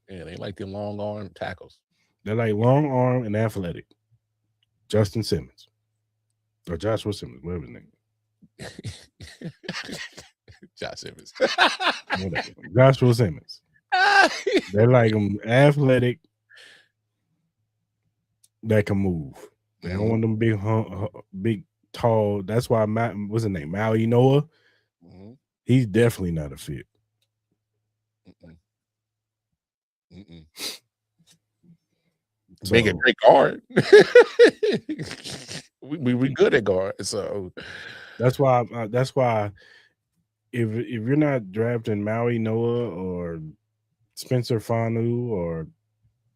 Yeah, they like them long arm tackles. They're like long arm and athletic. Justin Simmons. Or Joshua Simmons, whatever his name. Josh Simmons. Whatever. Joshua Simmons. They're like them athletic that can move. They don't want them big, tall. That's why what's his name? Maui Noah. Mm-hmm. He's definitely not a fit. So, make a great guard. we good at guard, so that's why if you're not drafting Maui Noah or Spencer Fanu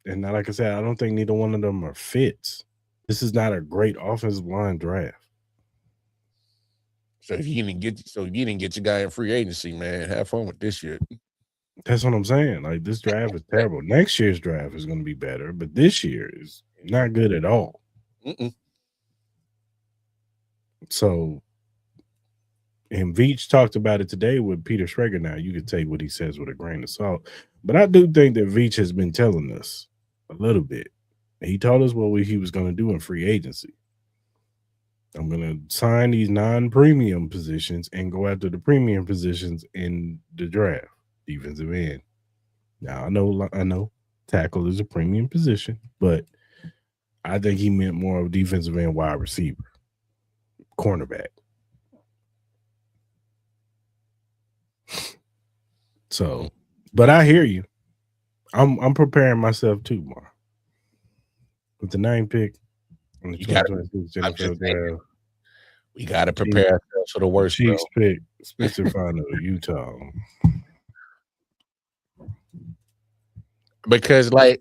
and like I said, I don't think neither one of them are fits. This is not a great offensive line draft. So if you didn't get your guy in free agency, man, have fun with this year. That's what I'm saying. Like, this draft is terrible. Next year's draft is going to be better, but this year is not good at all. So, and Veach talked about it today with Peter Schrager. Now, you can take what he says with a grain of salt, but I do think that Veach has been telling us a little bit. He told us what he was going to do in free agency. I'm going to sign these non-premium positions and go after the premium positions in the draft. Defensive end. Now I know tackle is a premium position, but I think he meant more of defensive end, wide receiver, cornerback. So, but I hear you. I'm preparing myself too, Mar. With the 9th pick on the 2026 NFL draft. We got to prepare ourselves for the worst. Chiefs pick Spencer Fano, Utah. Because like,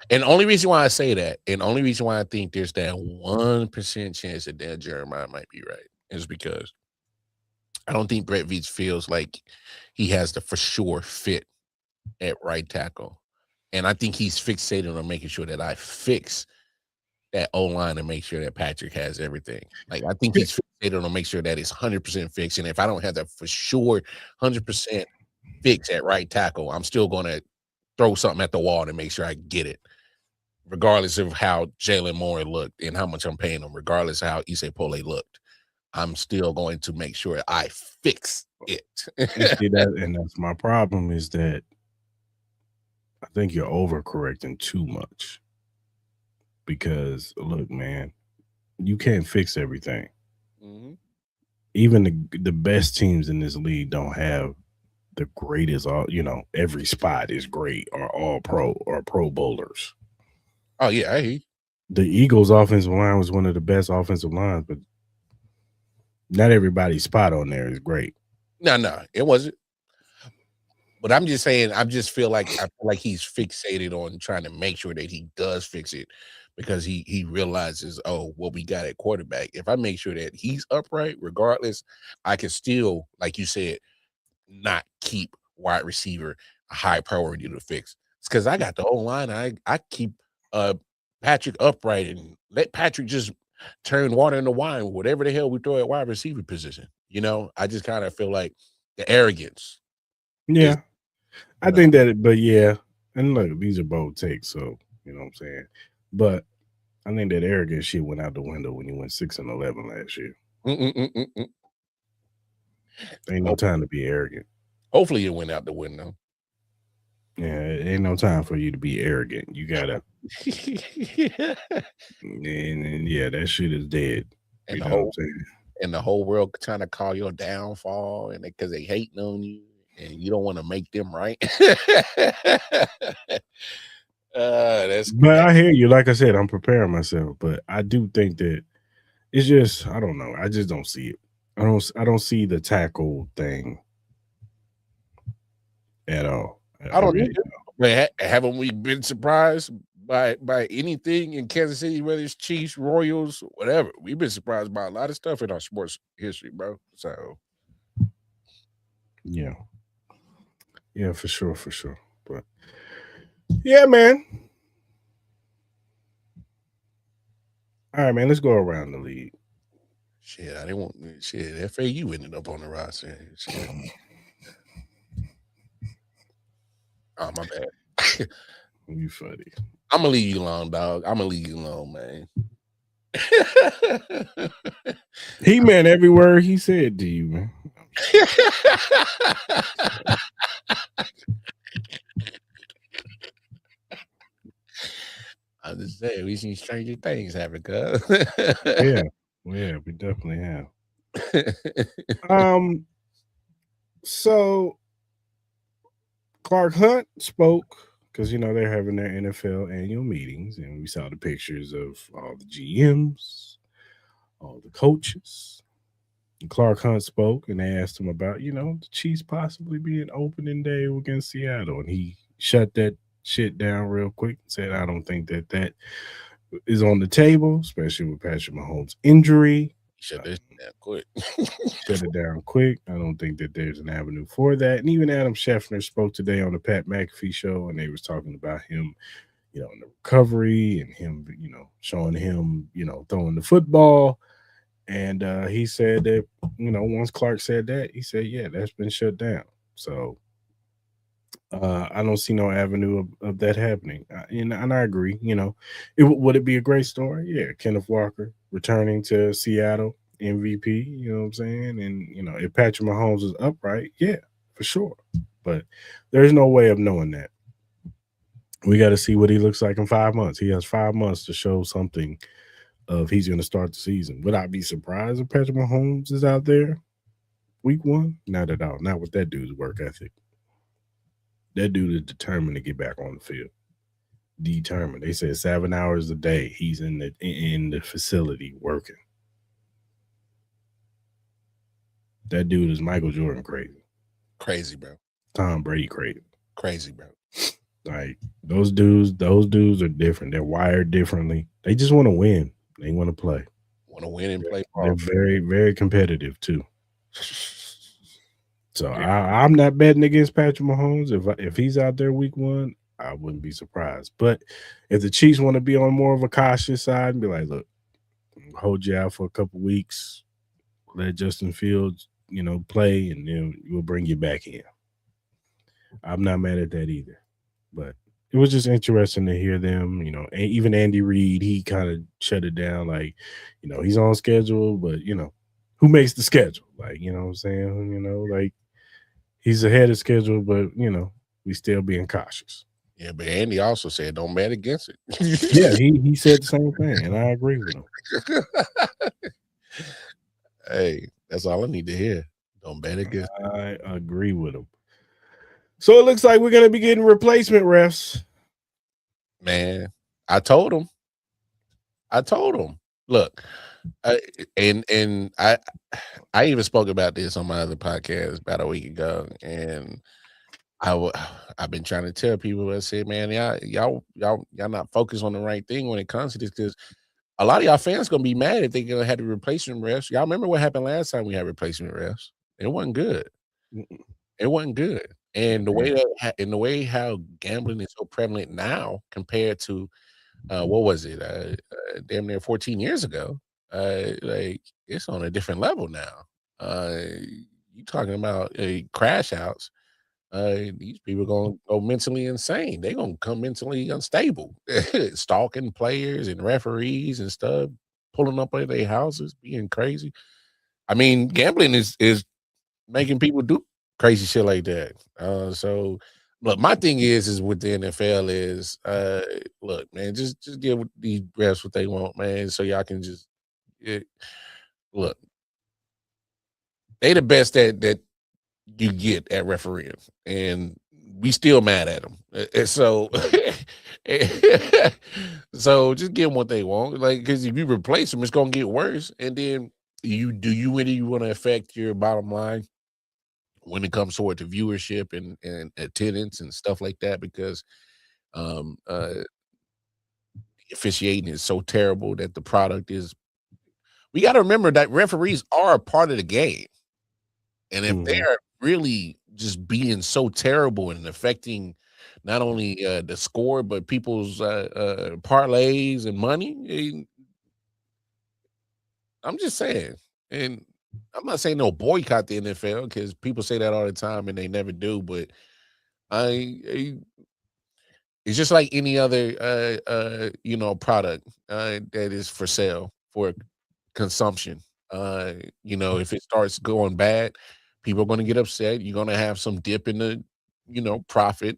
and the only reason why I say that, and the only reason why I think there's that 1% chance that Dan Jeremiah might be right is because I don't think Brett Veach feels like he has the for sure fit at right tackle. And I think he's fixated on making sure that I fix that O-line and make sure that Patrick has everything. Like, I think he's fixated on make sure that it's 100% fixed. And if I don't have that for sure 100% fix at right tackle, I'm still going to throw something at the wall to make sure I get it, regardless of how Jalen Moore looked and how much I'm paying him, regardless of how Issei Pole looked. I'm still going to make sure I fix it. And that's my problem is that I think you're overcorrecting too much. Because, look, man, you can't fix everything. Mm-hmm. Even the best teams in this league don't have the greatest, every spot is great or all pro or pro bowlers. Oh, yeah, I hear you. the Eagles' offensive line was one of the best offensive lines, but not everybody's spot on there is great. No, it wasn't. But I'm just saying, I feel like he's fixated on trying to make sure that he does fix it because he realizes, oh, what we got at quarterback. If I make sure that he's upright, regardless, I can still, like you said, not keep wide receiver a high priority to fix. It's because I got the whole line. I keep Patrick upright and let Patrick just turn water into wine, whatever the hell we throw at wide receiver position. You know, I just kind of feel like the arrogance. Yeah. I think that, but yeah, and look, these are bold takes, so you know what I'm saying. But I think that arrogant shit went out the window when you went 6-11 last year. Ain't no time to be arrogant. Hopefully, it went out the window. Yeah, it ain't no time for you to be arrogant. You gotta, and yeah, that shit is dead. And you know what I'm saying? And the whole world trying to call your downfall, and because they hating on you. And you don't want to make them right. But I hear you. Like I said, I'm preparing myself. But I do think that it's just, I don't know. I just don't see it. I don't see the tackle thing at all. I don't either. But haven't we been surprised by anything in Kansas City, whether it's Chiefs, Royals, whatever? We've been surprised by a lot of stuff in our sports history, bro. So yeah. Yeah, for sure. But yeah, man. All right, man. Let's go around the league. Shit, I didn't want shit. FAU ended up on the roster. Shit. Oh, my bad. You funny. I'm gonna leave you alone, dog. I'm gonna leave you alone, man. He meant every word he said to you, man. I'm just saying, we seen stranger things happen, cuz. Yeah, we definitely have. So Clark Hunt spoke because they're having their NFL annual meetings, and we saw the pictures of all the GMs, all the coaches. And Clark Hunt spoke, and they asked him about the Chiefs possibly being opening day against Seattle, and he shut that shit down real quick and said, I don't think that is on the table, especially with Patrick Mahomes' injury. Shut it down quick. Shut it down quick. I don't think that there's an avenue for that. And even Adam Schefter spoke today on the Pat McAfee show, and they was talking about him, in the recovery and him, showing him, throwing the football. And he said that, once Clark said that, he said, yeah, that's been shut down. So I don't see no avenue of that happening. And I agree, would it be a great story? Yeah, Kenneth Walker returning to Seattle, MVP, you know what I'm saying? And, if Patrick Mahomes is upright, yeah, for sure. But there's no way of knowing that. We got to see what he looks like in 5 months. He has 5 months to show something of he's going to start the season. Would I be surprised if Patrick Mahomes is out there week 1? Not at all. Not with that dude's work ethic. That dude is determined to get back on the field. Determined. They said 7 hours a day he's in the facility working. That dude is Michael Jordan crazy. Crazy, bro. Tom Brady crazy. Crazy, bro. Like those dudes are different. They're wired differently. They just want to win. They want to play. Want to win and play. They're very, very competitive too. So I'm not betting against Patrick Mahomes. If he's out there week 1, I wouldn't be surprised. But if the Chiefs want to be on more of a cautious side and be like, look, hold you out for a couple weeks, let Justin Fields, play, and then we'll bring you back in. I'm not mad at that either. But it was just interesting to hear them, even Andy Reid, he kind of shut it down. Like, he's on schedule, but, who makes the schedule? Like, you know what I'm saying? Like he's ahead of schedule, but, we still being cautious. Yeah, but Andy also said don't bet against it. Yeah, he said the same thing, and I agree with him. Hey, that's all I need to hear. Don't bet against it. I agree with him. So it looks like we're going to be getting replacement refs. Man, I told him. I told him, look, and I even spoke about this on my other podcast about a week ago, and I've been trying to tell people. I said, man, y'all not focused on the right thing when it comes to this, because a lot of y'all fans gonna be mad if they gonna have the replacement refs. Y'all remember what happened last time we had replacement refs? It wasn't good. It wasn't good. And the way the way how gambling is so prevalent now compared to what was it? Damn near 14 years ago. Like it's on a different level now. You talking about crash outs. These people gonna go mentally insane. They gonna come mentally unstable, stalking players and referees and stuff, pulling up at their houses, being crazy. I mean, gambling is making people do crazy shit like that. So look, my thing is with the NFL is look, man, just give these refs what they want, man, so y'all can just look. They the best that you get at refereeing, and we still mad at them. And so so just give them what they want, like, because if you replace them, it's gonna get worse. And then you really want to affect your bottom line when it comes toward the viewership and attendance and stuff like that, because officiating is so terrible that the product is. We got to remember that referees are a part of the game, and if they're really just being so terrible and affecting not only the score but people's parlays and money, I'm just saying. And I'm not saying no boycott the NFL, because people say that all the time and they never do. But it's just like any other product that is for sale for consumption. If it starts going bad, people are going to get upset. You're going to have some dip in the profit,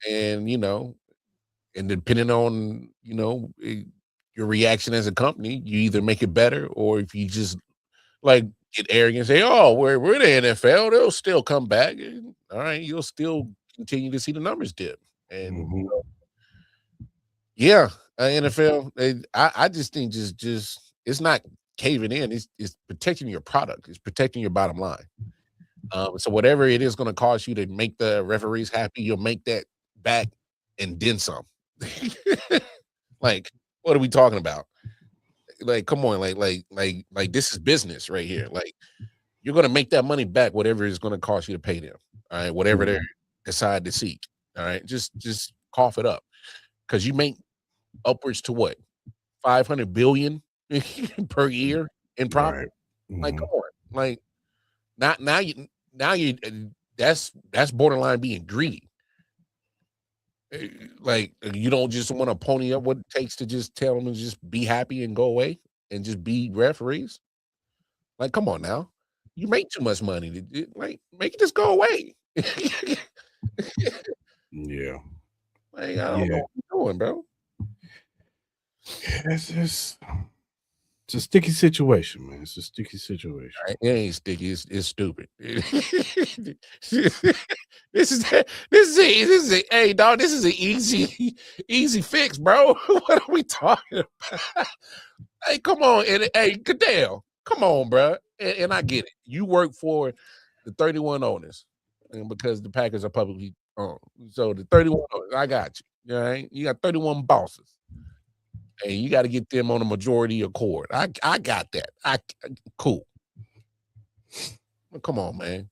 and and depending on your reaction as a company, you either make it better, or if you just like get arrogant and say, "Oh, we're the NFL, they'll still come back." And, all right, you'll still continue to see the numbers dip. And NFL, I just think just it's not caving in. It's protecting your product. It's protecting your bottom line. So whatever it is going to cost you to make the referees happy, you'll make that back and then some. Like, what are we talking about? Like, come on, like this is business right here. Like, you're going to make that money back, whatever it's going to cost you to pay them. All right, whatever they decide to seek. All right, just cough it up, because you make upwards to what, 500 billion per year in profit. Like, come on, like now you that's borderline being greedy. Like, you don't just want to pony up what it takes to just tell them to just be happy and go away and just be referees. Like, come on now, you make too much money to like make it just go away. Yeah. Like, I don't know what you're doing, bro. It's a sticky situation, man. It's a sticky situation. It ain't sticky. It's stupid. This is hey dog. This is an easy fix, bro. What are we talking about? Hey, come on, and hey, Goodell, come on, bro. And I get it. You work for the 31 owners, and because the Packers are publicly owned, so the 31 owners, I got you. All right, you got 31 bosses. And you got to get them on a majority accord. I got that. Cool. Come on, man.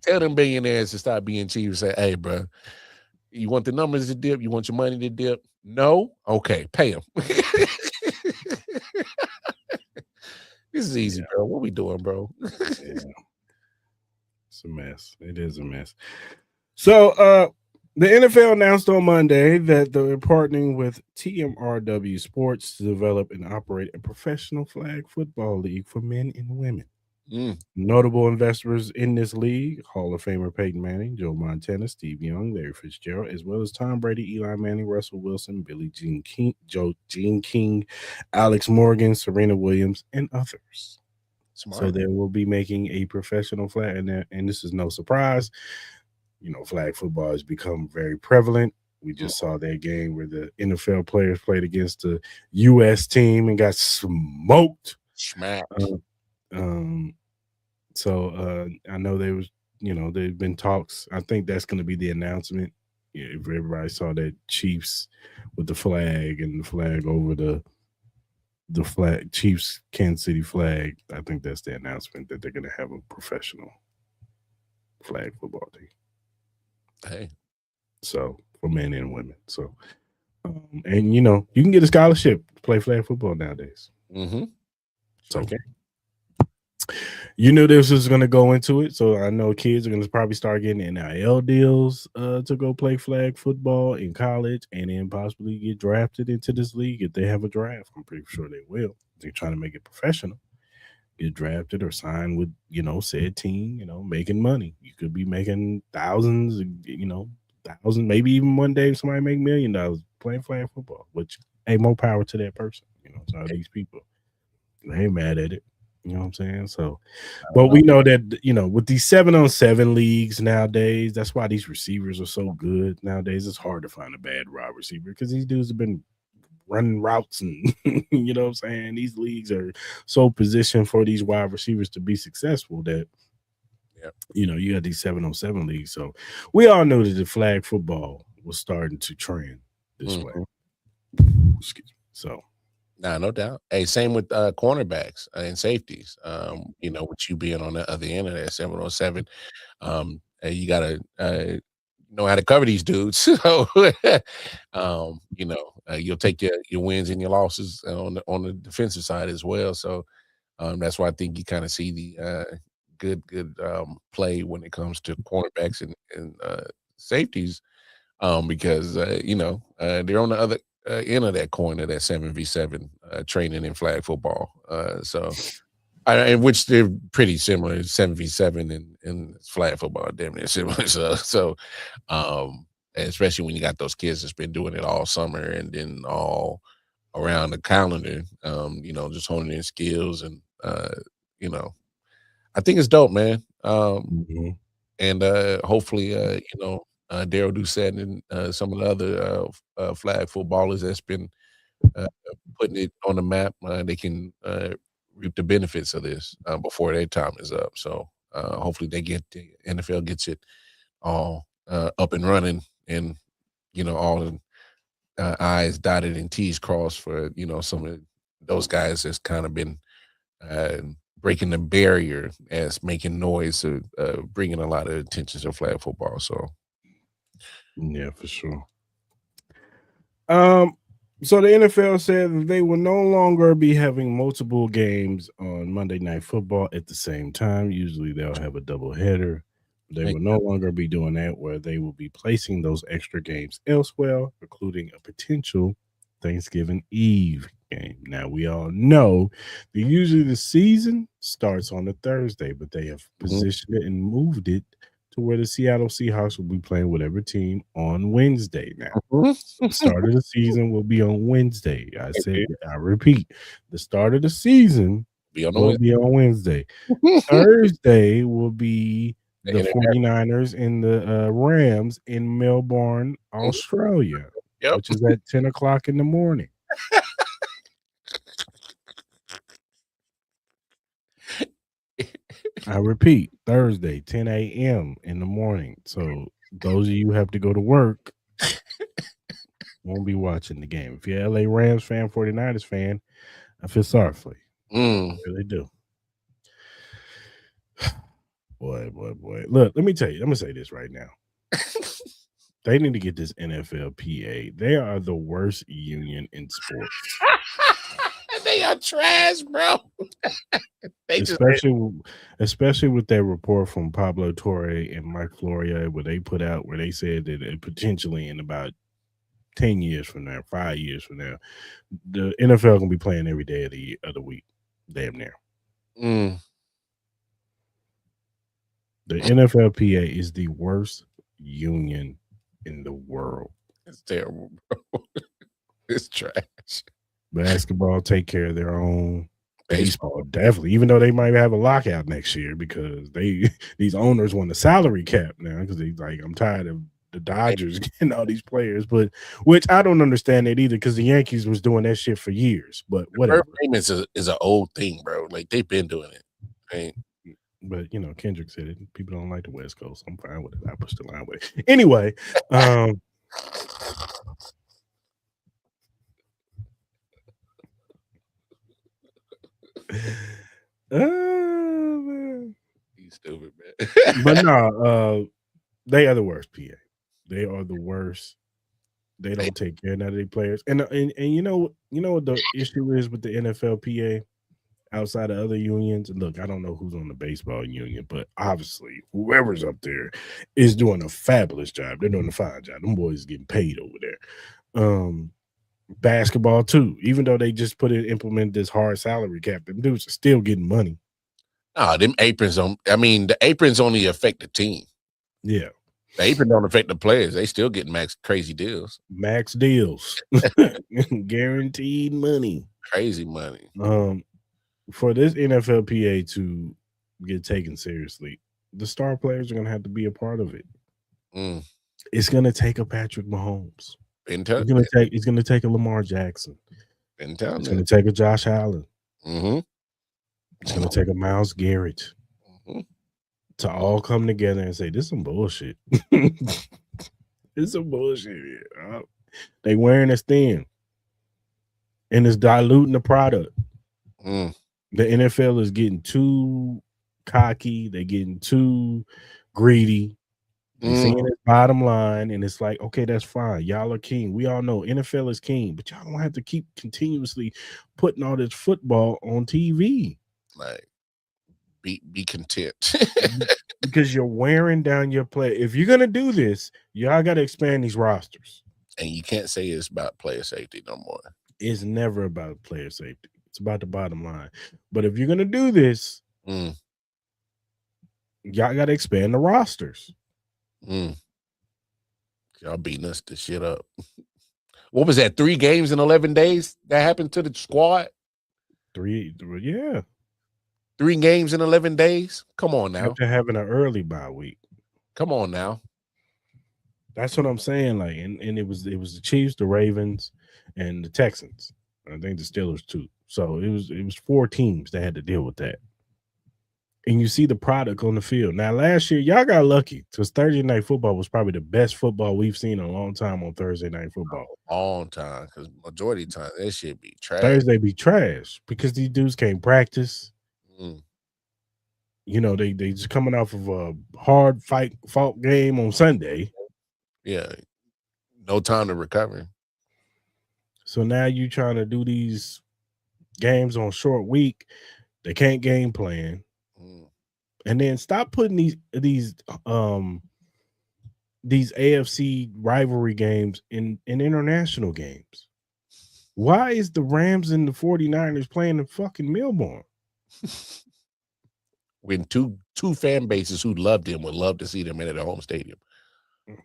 Tell them billionaires to stop being cheap and say, "Hey, bro, you want the numbers to dip? You want your money to dip? No? Okay, pay them." This is easy, bro. What we doing, bro? It's a mess. It is a mess. So, the NFL announced on Monday that they're partnering with TMRW Sports to develop and operate a professional flag football league for men and women. Notable investors in this league: Hall of Famer Peyton Manning, Joe Montana, Steve Young, Larry Fitzgerald, as well as Tom Brady, Eli Manning, Russell Wilson, Billie Jean King, Jean King, Alex Morgan, Serena Williams, and others. Smart. So they will be making a professional flag, and this is no surprise. Flag football has become very prevalent We just saw that game where the NFL players played against the U.S. team and got smoked. Smacked. So I know there've been talks. I think that's going to be the announcement. Yeah, if everybody saw that Chiefs with the flag and the flag over the flag, Chiefs Kansas City flag, I think that's the announcement that they're going to have a professional flag football team. Hey, so for men and women. So, and you can get a scholarship to play flag football nowadays. Mm-hmm. So, okay. You knew this was going to go into it, so I know kids are going to probably start getting NIL deals to go play flag football in college, and then possibly get drafted into this league if they have a draft. I'm pretty sure they will. They're trying to make it professional. Get drafted or sign with said team. Making money. You could be making thousands. Thousands. Maybe even one day somebody make $1 million playing flag football. Which, hey, more power to that person. So these people, they ain't mad at it. You know what I'm saying? So, but we know that, with these 7-on-7 leagues nowadays, that's why these receivers are so good nowadays. It's hard to find a bad wide receiver because these dudes have been running routes and, you know what I'm saying? These leagues are so positioned for these wide receivers to be successful that, you got these 7-on-7 leagues. So we all know that the flag football was starting to trend this way. Excuse me. So. Nah, no doubt. Hey, same with cornerbacks and safeties. With you being on the other end of that 7-on-7, you gotta know how to cover these dudes. So, you'll take your wins and your losses on the defensive side as well. So, that's why I think you kind of see the good play when it comes to cornerbacks and safeties, because they're on the other end of that coin of that 7v7 training in flag football. In which they're pretty similar. 7v7 and flag football, damn near similar. So, especially when you got those kids that's been doing it all summer and then all around the calendar, just honing their skills and I think it's dope, man. And hopefully, Daryl Doucette and some of the other flag footballers that's been putting it on the map, they can reap the benefits of this before their time is up. So hopefully the NFL gets it all up and running, and all the I's dotted and T's crossed for some of those guys that's kind of been breaking the barrier as making noise, bringing a lot of attention to flag football. So. Yeah, for sure. So the NFL said that they will no longer be having multiple games on Monday Night Football at the same time. Usually they'll have a doubleheader. They will no longer be doing that, where they will be placing those extra games elsewhere, including a potential Thanksgiving Eve game. Now, we all know that usually the season starts on a Thursday, but they have positioned it and moved it to where the Seattle Seahawks will be playing whatever team on Wednesday now. The start of the season will be on Wednesday. I repeat, the start of the season will be on Wednesday. Thursday will be the 49ers and the Rams in Melbourne, Australia, which is at 10 o'clock in the morning. I repeat, Thursday, 10 a.m. in the morning. So those of you who have to go to work won't be watching the game. If you're an LA Rams fan, 49ers fan, I feel sorry for you. I really do. Boy. Look, let me tell you. I'm going to say this right now. They need to get this NFLPA. They are the worst union in sports. They are trash, bro. Especially with that report from Pablo Torre and Mike Florio, where they put out, where they said that potentially in about 10 years from now, 5 years from now, the NFL gonna be playing every day of the week, damn near. The NFLPA is the worst union in the world. It's terrible, bro. It's trash. Basketball take care of their own. Baseball definitely, even though they might have a lockout next year because these owners want a salary cap now because they like, I'm tired of the Dodgers getting all these players, but which I don't understand it either because the Yankees was doing that shit for years. But whatever. Payments is an old thing, bro. Like they've been doing it. Right? But Kendrick said it. People don't like the West Coast. I'm fine with it. I push the line with it. Anyway, man. You stupid, man. But no, they are the worst. PA, they are the worst. They don't take care of none of their players, and you know what the issue is with the NFLPA outside of other unions. Look, I don't know who's on the baseball union, but obviously whoever's up there is doing a fabulous job. They're doing a fine job. Them boys getting paid over there. Basketball too, even though they just implemented this hard salary cap, them dudes are still getting money. Nah, them aprons don't. I mean, the aprons only affect the team. Yeah. The apron don't affect the players. They still get crazy deals. Max deals. Guaranteed money. Crazy money. For this NFLPA to get taken seriously, the star players are going to have to be a part of it. It's going to take a Patrick Mahomes. It's going to take a Lamar Jackson. It's going to take a Josh Allen. It's going to take a Myles Garrett. To all come together and say, this is some bullshit. It's some bullshit. They wearing us thin. And it's diluting the product. The NFL is getting too cocky. They're getting too greedy. They're seeing it bottom line. And it's like, okay, that's fine. Y'all are king. We all know NFL is king. But y'all don't have to keep continuously putting all this football on TV. Like, be content. Because you're wearing down your play. If you're gonna do this, y'all gotta expand these rosters. And you can't say it's about player safety no more. It's never about player safety. It's about the bottom line. But if you're gonna do this, y'all gotta expand the rosters. Y'all beating us the shit up. What was that? 3 games in 11 days that happened to the squad? 3, yeah. 3 games in 11 days? Come on now. After having an early bye week. Come on now. That's what I'm saying. Like, and it was the Chiefs, the Ravens, and the Texans. I think the Steelers too. So it was 4 teams that had to deal with that. And you see the product on the field. Now, last year, y'all got lucky because Thursday Night Football was probably the best football we've seen in a long time on Thursday Night Football. Long time, because majority of the time, that shit be trash. Thursday be trash because these dudes can't practice. They just coming off of a hard fought game on Sunday. Yeah, no time to recover. So now you trying to do these games on short week. They can't game plan. And then stop putting these AFC rivalry games in international games. Why is the Rams and the 49ers playing in fucking Melbourne? When two fan bases who loved him would love to see them in their home stadium.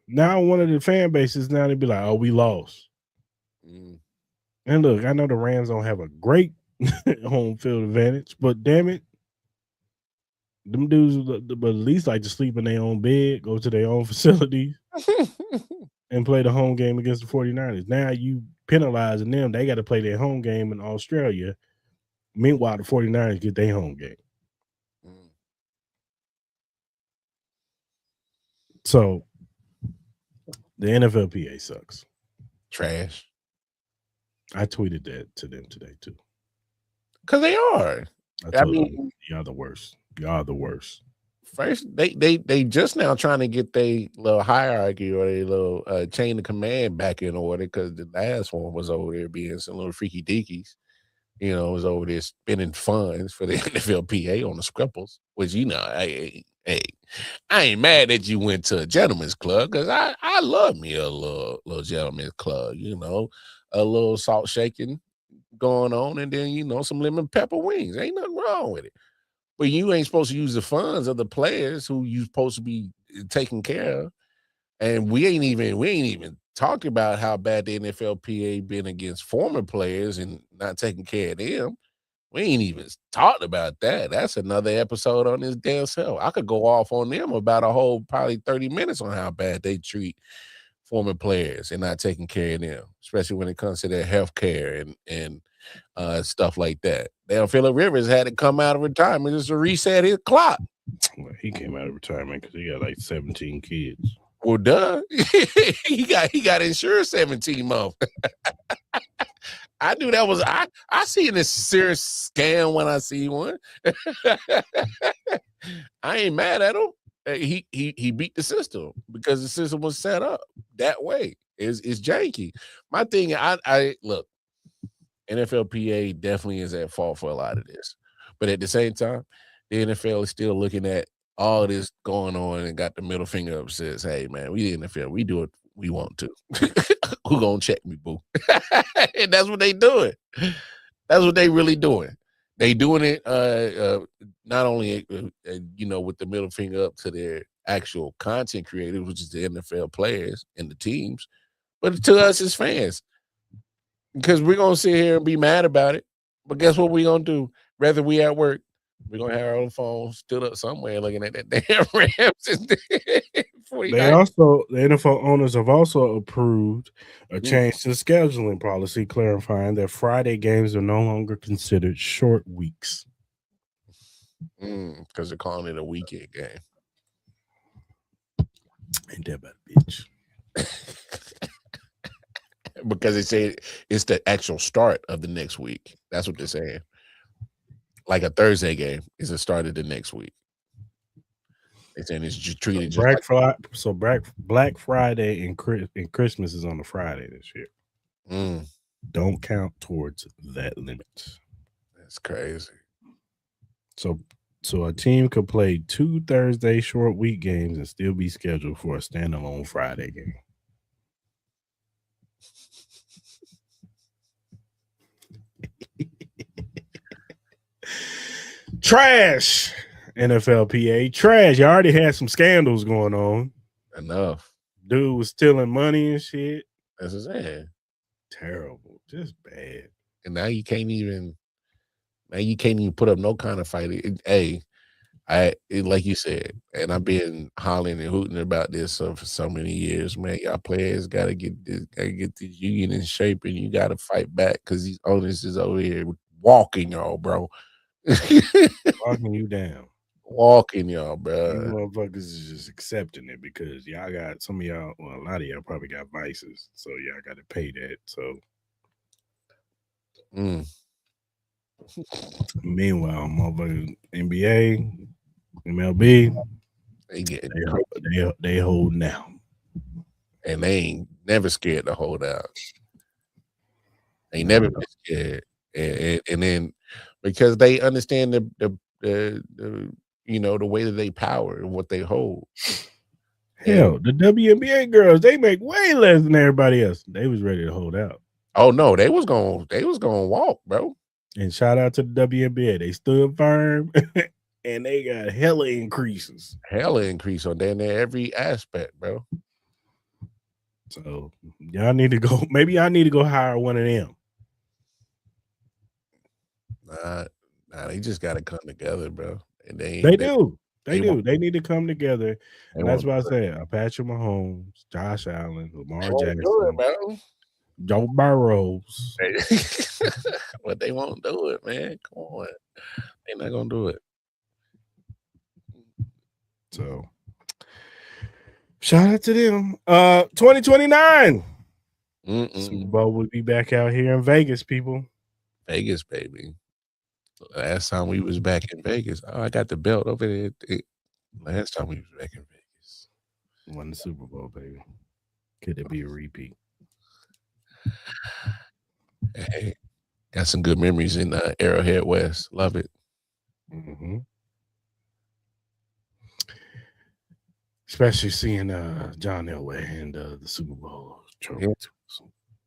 Now one of the fan bases, now they'd be like, oh, we lost. And look, I know the Rams don't have a great home field advantage, but damn it, them dudes but at least like to sleep in their own bed, go to their own facilities, and play the home game against the 49ers. Now you penalizing them. They got to play their home game in Australia. Meanwhile, the 49ers get their home game. So the NFLPA sucks. Trash. I tweeted that to them today too. Because they are. I mean, y'all the worst. Y'all the worst. First, they just now trying to get their little hierarchy or their little chain of command back in order because the last one was over there being some little freaky deakies. Was over there spending funds for the NFLPA on the scribbles, which hey, I ain't mad that you went to a gentleman's club because I love me a little gentleman's club, a little salt shaking going on, and then some lemon pepper wings. Ain't nothing wrong with it. But you ain't supposed to use the funds of the players who you supposed to be taking care of. And we ain't even talked about how bad the NFLPA been against former players and not taking care of them. We ain't even talked about that. That's another episode on this damn self. I could go off on them about a whole probably 30 minutes on how bad they treat former players and not taking care of them, especially when it comes to their health care and stuff like that. Damn, Phillip Rivers had to come out of retirement just to reset his clock. Well, he came out of retirement because he got like 17 kids. Well, duh. he got insured 17 months. I knew that was I see this serious scam when I see one. I ain't mad at him. He beat the system because the system was set up that way. It's janky. My thing, I look, NFLPA definitely is at fault for a lot of this. But at the same time, the NFL is still looking at all this going on and got the middle finger up, says, hey man, we the NFL, we do what we want to. Who gonna check me, boo? And that's what they doing. That's what they really doing. They doing it not only with the middle finger up to their actual content creators, which is the NFL players and the teams, but to us as fans. Because we're gonna sit here and be mad about it. But guess what we're gonna do? Whether we at work, we're gonna have our own phone stood up somewhere looking at that damn Rams. The NFL owners have also approved a change to the scheduling policy, clarifying that Friday games are no longer considered short weeks. Because they're calling it a weekend game. Ain't that about a bitch? Because they say it's the actual start of the next week. That's what they're saying. Like a Thursday game is the start of the next week. They're saying it's just treated Black Friday and Christmas is on a Friday this year. Don't count towards that limit. That's crazy. So a team could play 2 Thursday short week games and still be scheduled for a standalone Friday game. Trash. NFLPA. Trash. You already had some scandals going on. Enough. Dude was stealing money and shit. That's what I'm saying. Terrible. Just bad. And now you can't even put up no kind of fight. Like you said, and I've been hollering and hooting about this for so many years, man. Y'all players gotta get this union in shape, and you gotta fight back because these owners is over here walking y'all, bro. Walking you down. Walking y'all, bro. You motherfuckers is just accepting it because y'all got some of y'all, well, a lot of y'all probably got vices, so y'all got to pay that. So, meanwhile, motherfuckers, NBA, MLB, they holding out, and they ain't never scared to hold out. They never been scared, and then because they understand the way that they power and what they hold. Hell, the WNBA girls, they make way less than everybody else. They was ready to hold out. Oh no, they was gonna walk, bro. And shout out to the WNBA. They stood firm and they got hella increases. Hella increase on damn near every aspect, bro. So y'all need to go. Maybe I need to go hire one of them. Nah, they just gotta come together, bro. And they do. They need to come together. And that's what I said. Patrick Mahomes, Josh Allen, Lamar Jackson, Joe Burrows. But they won't do it, man. Come on. They're not gonna do it. So shout out to them. 2029. Super Bowl will be back out here in Vegas, people. Vegas, baby. Last time we was back in Vegas. Oh, I got the belt over there. Last time we was back in Vegas. Won the Super Bowl, baby. Could it be a repeat? Hey, got some good memories in Arrowhead West. Love it. Especially seeing John Elway and the Super Bowl trophy.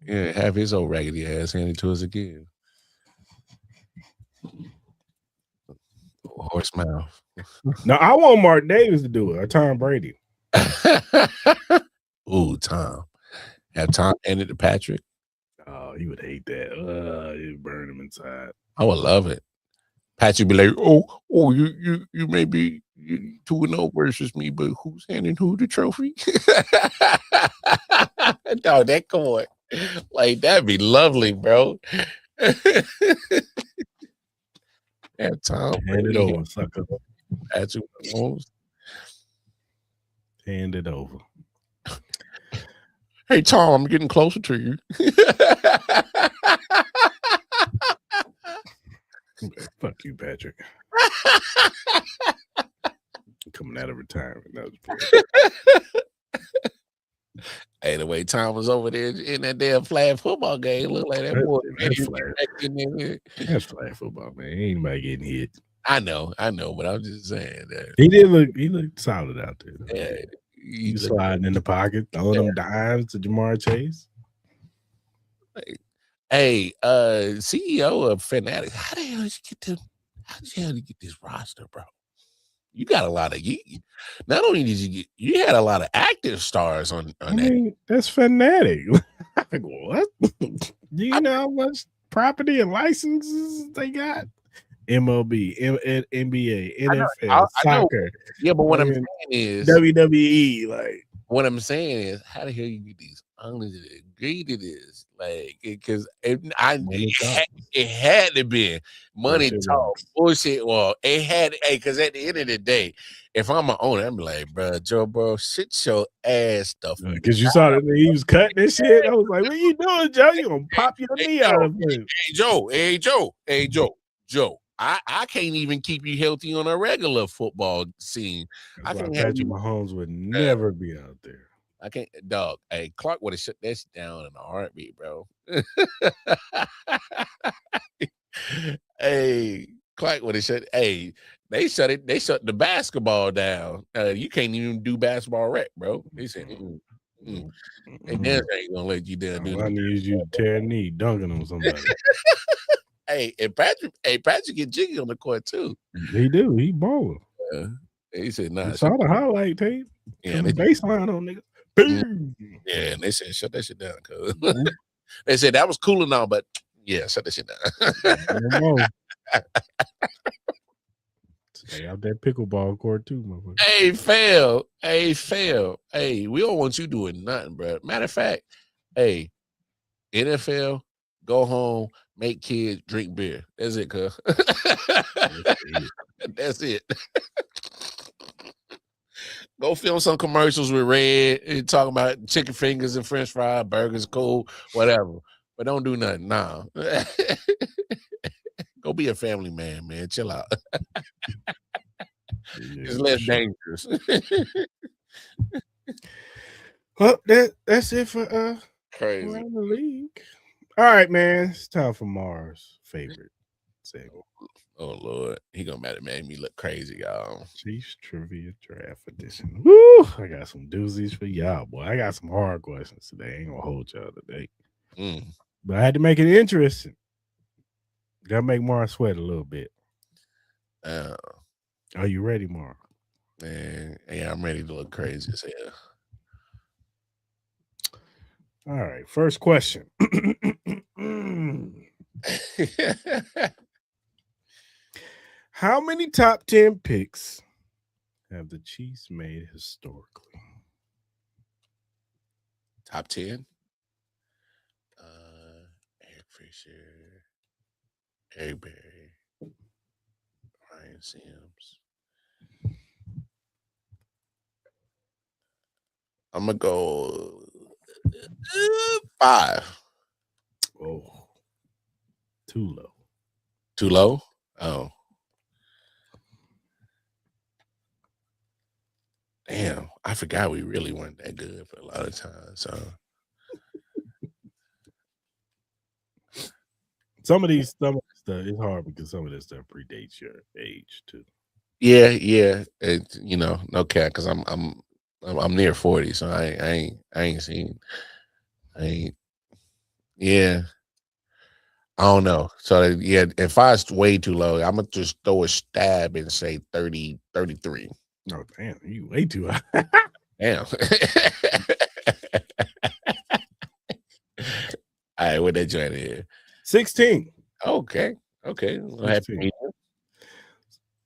Yeah, have his old raggedy ass handed to us again. Horse mouth. No, I want Mark Davis to do it or Tom Brady. Ooh, Tom. Have Tom handed to Patrick? Oh, he would hate that. He'd burn him inside. I would love it. Patrick be like, oh, you may be 2-0 versus me, but who's handing who the trophy? No, that come on. Like, that'd be lovely, bro. And Tom Hand it over, sucker. Patrick Mahomes. Hand it over. Hey, Tom, I'm getting closer to you. Fuck you, Patrick. Coming out of retirement. That was Hey, the way Tom was over there in that damn flag football game, looked like that boy. That's flag football, man. Ain't anybody getting hit. I know, but I'm just saying that He looked solid out there. Yeah, He sliding in the pocket, throwing them dimes to Jamar Chase. Hey, CEO of Fanatics, how the hell did you get this roster, bro? You got a lot of not only did you had a lot of active stars on I mean, that's Fanatic. Like, what? Do you know how much property and licenses they got? MLB, NBA, NFL, soccer. Yeah, but what I'm saying is WWE. Like, what I'm saying is, how the hell you get these owners to agree to this? Like, because it had to be money talk, bullshit. Well, it had, because at the end of the day, if I'm an owner, I'm like, bro, Joe, sit your ass stuff. Because you saw that he was cutting this shit. I was like, what you doing, Joe? You gonna pop your knee out of it? Hey, Joe. I can't even keep you healthy on a regular football scene. I can't have Patrick Mahomes would never be out there. I can't, dog. Hey, Clark would have shut that down in a heartbeat, bro. Hey, Clark would have shut. Hey, they shut it. They shut the basketball down. You can't even do basketball rec, bro. They said, and then ain't gonna let you down. I need you to tear a knee, dunking on somebody. Hey, and Patrick get jiggy on the court too. He do. He balling. He said, "Nah." I saw the highlight tape. Yeah, the baseline on nigga. Yeah, and they said, "Shut that shit down." Cause they said that was cool and all, but yeah, shut that shit down. Stay out that pickleball court too, motherfucker. Hey, fail. Hey, we don't want you doing nothing, bro. Matter of fact, hey, NFL, go home. Make kids drink beer. That's it, cuz. That's it. Go film some commercials with Red and talking about chicken fingers and French fries, burgers, cool, whatever. But don't do nothing. Nah. Go be a family man. Chill out. It's less dangerous. Well, that's it for crazy around the league. All right, man. It's time for Mars' favorite segment. Oh Lord, he gonna make me look crazy, y'all. Chiefs Trivia Draft Edition. Woo! I got some doozies for y'all, boy. I got some hard questions today. I ain't gonna hold y'all today. But I had to make it interesting. Gotta make Mars sweat a little bit. Are you ready, Mars? Man, yeah, I'm ready to look crazy as hell. All right, first question. How many top 10 picks have the Chiefs made historically? Top 10? Eric Fisher, Eric Berry, Ryan Sims. I'm gonna go 5. Oh, too low. Too low? Oh. Damn, I forgot we really weren't that good for a lot of times. So some of this stuff it's hard because some of this stuff predates your age too. Yeah. It, no cap, because I'm near 40, so I ain't seen. Yeah. I don't know. So yeah, if I was way too low, I'm gonna just throw a stab and say 30, 33. Oh damn, you way too high. Damn. All right, what that joint here? 16. Okay. Well, happy.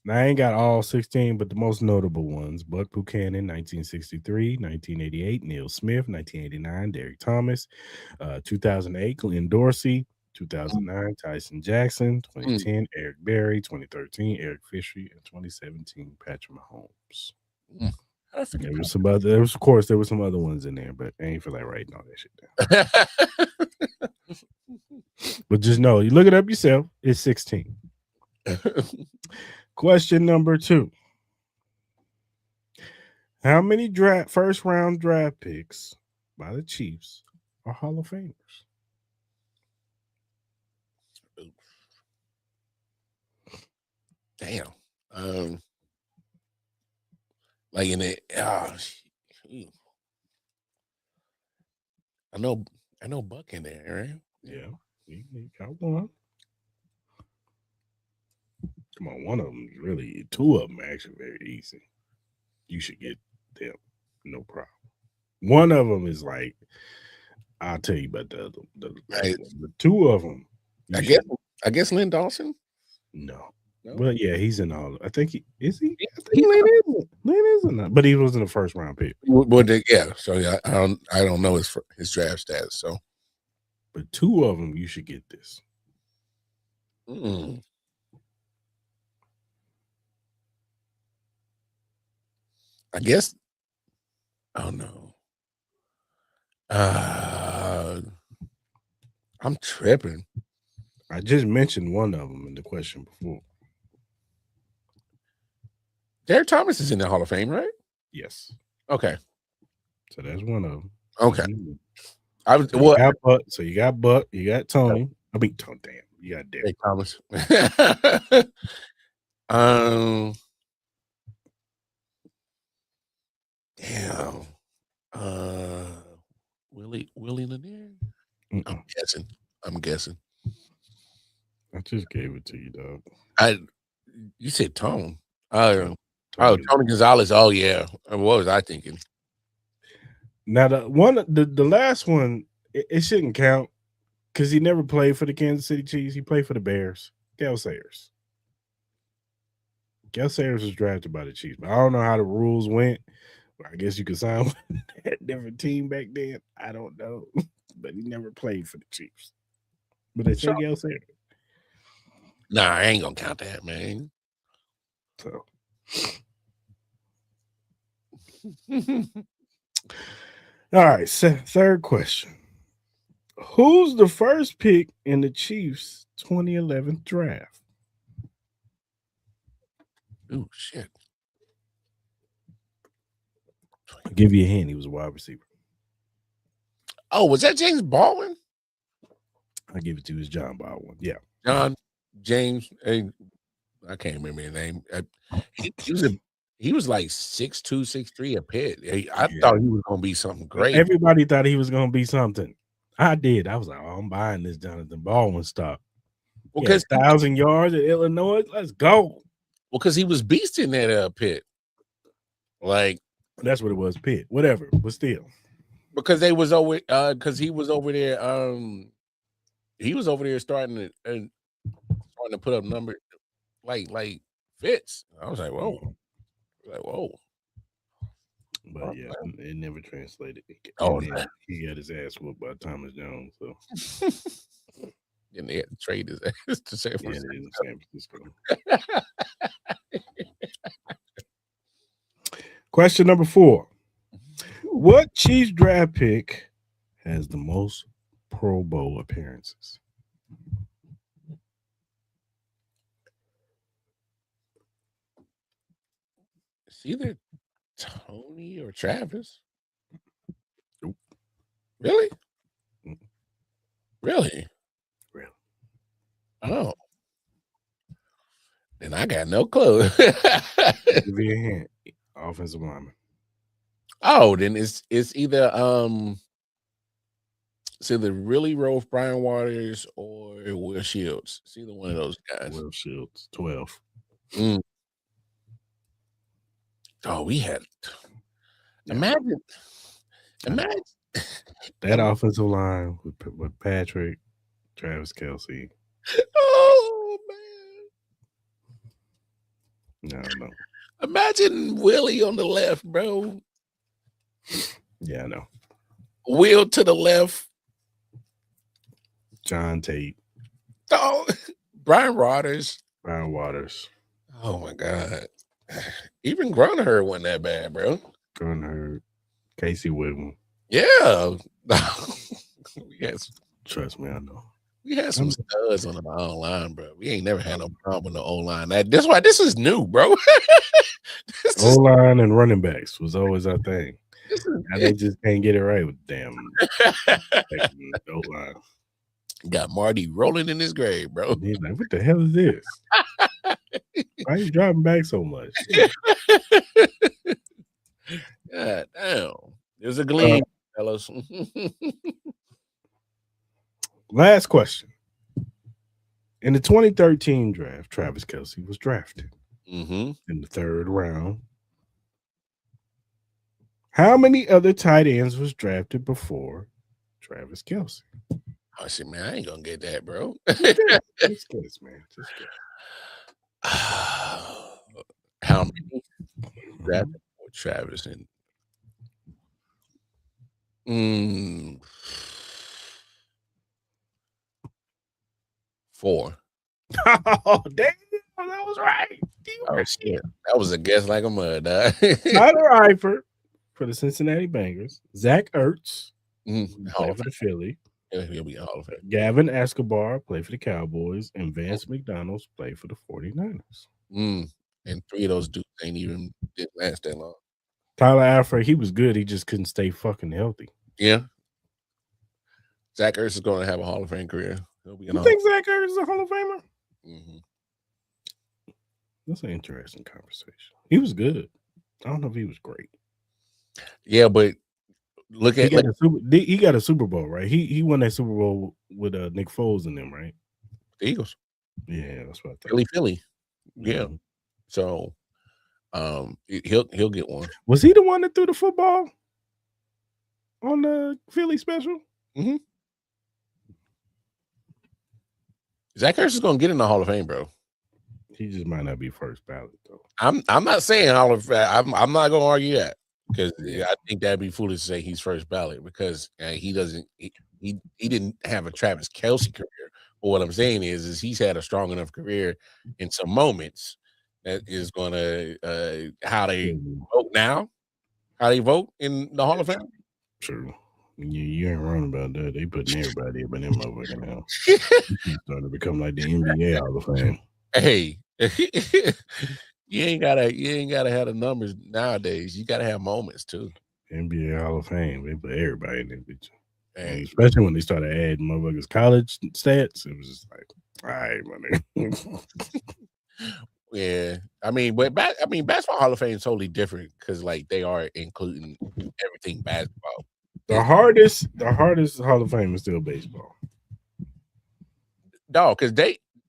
Now, I ain't got all 16, but the most notable ones: Buck Buchanan, 1963, 1988, Neil Smith, 1989, Derek Thomas, 2008, Glenn Dorsey, 2009, Tyson Jackson, 2010, Eric Berry, 2013, Eric Fisher, and 2017, Patrick Mahomes. There was some other. There was, of course, there were some other ones in there, but I ain't feel like writing all that shit down. But just know, you look it up yourself. It's 16. Question number 2. How many first round draft picks by the Chiefs are Hall of Famers? Damn. Like in it, I know Buck in there, right? Yeah, you got one. Come on, one of them really. 2 of them are actually very easy. You should get them, no problem. One of them is like, I'll tell you about the other. The 2 of them. I guess Lynn Dawson. No. Well, yeah, he's in all. I think he is. He. I think Lynn isn't. But he was in the first round pick. Well, yeah. So yeah, I don't know his draft status. So, but 2 of them, you should get this. I guess. Oh no. I'm tripping. I just mentioned one of them in the question before. Derek Thomas is in the Hall of Fame, right? Yes. Okay. So that's one of them. Okay. So you got Buck, you got Tony. I mean, Tony. Damn, you got Derek Thomas. Damn. Willie Lanier? I'm guessing. I just gave it to you, dog. You said Tone. Tony Gonzalez. Oh yeah. What was I thinking? Now the last one, it shouldn't count because he never played for the Kansas City Chiefs. He played for the Bears. Gale Sayers. Gale Sayers was drafted by the Chiefs, but I don't know how the rules went. I guess you could sign with a different team back then. I don't know, but he never played for the Chiefs. But they say Gale Sayers. Nah, I ain't gonna count that, man. So. All right, third question. Who's the first pick in the Chiefs' 2011 draft? Oh, shit. I'll give you a hint. He was a wide receiver. Oh, was that James Baldwin? I'll give it to you. It was John Baldwin. Yeah. John James. I can't remember his name. He was like 6'2", 6'3", a pit. I thought he was going to be something great. Everybody thought he was going to be something. I did. I was like, oh, I'm buying this Jonathan Baldwin stock. Well, because 1,000 yards at Illinois, let's go. Well, because he was beast in that pit. Like that's what it was, pit. Whatever, but still. Because they was over. Because he was over there. He was over there starting to put up numbers like fits. I was like, whoa. But yeah, it never translated. He got his ass whooped by Thomas Jones. So and they had to trade his ass to San Francisco. Question number 4. What Chiefs draft pick has the most Pro Bowl appearances? It's either Tony or Travis. Nope. Really? Really? Oh. Then I got no clue. Give me a hint. Offensive lineman. Oh, then it's either really Rolf Brian Waters or Will Shields. It's either one of those guys. Will Shields, 12. Oh, we had imagine that offensive line with Patrick, Travis Kelce. Oh man. No. Imagine Willie on the left, bro. Yeah, I know. Will to the left. John Tate. Oh, Brian Waters. Brian Waters. Oh my God. Even Grunherd wasn't that bad, bro. Grunherd. Casey Whitman. Yeah. Yes. Trust me, I know. We had some studs on the O-line, bro. We ain't never had no problem with the O-line. That's why this is new, bro. O-line and running backs was always our thing. Now they just can't get it right with damn O-line. Got Marty rolling in his grave, bro. He's like, what the hell is this? Why are you driving back so much? God damn. There's a gleam, fellas. Last question. In the 2013 draft, Travis Kelce was drafted in the 3rd round. How many other tight ends was drafted before Travis Kelce? Oh shit, man, I ain't gonna get that, bro. Just guess, man. Just guess. How many drafted before Travis? And 4. Oh, damn, that was right. Oh shit, that was a guess like a mud, dog. Tyler Eifert for the Cincinnati Bengals. Zach Ertz Hall for the Philly. He'll be Hall of Fame. Gavin Escobar played for the Cowboys, and Vance McDonald's played for the 49ers. And 3 of those dudes didn't last that long. Tyler Eifert, he was good. He just couldn't stay fucking healthy. Yeah. Zach Ertz is going to have a Hall of Fame career. You think Zach Ertz is a Hall of Famer? That's an interesting conversation. He was good. I don't know if he was great. Yeah, but he got a Super Bowl, right? He won that Super Bowl with Nick Foles in them, right? The Eagles. Yeah, that's what I thought. Philly. Yeah. So he'll get one. Was he the one that threw the football on the Philly special? Zach Ertz is gonna get in the Hall of Fame, bro. He just might not be first ballot though. I'm not saying Hall of Fame. I'm not gonna argue that because I think that'd be foolish to say he's first ballot because he didn't have a Travis Kelce career. But what I'm saying is he's had a strong enough career in some moments that is gonna how they vote now, how they vote in the Hall of Fame. True. You ain't wrong about that. They putting everybody up in them motherfucking now. Starting to become like the NBA Hall of Fame. Hey, you ain't gotta have the numbers nowadays. You gotta have moments too. NBA Hall of Fame. They put everybody in that bitch. And especially when they started adding motherfuckers college stats, it was just like, all right, my nigga. Yeah, basketball Hall of Fame is totally different because like they are including everything basketball. The hardest Hall of Fame is still baseball. No, because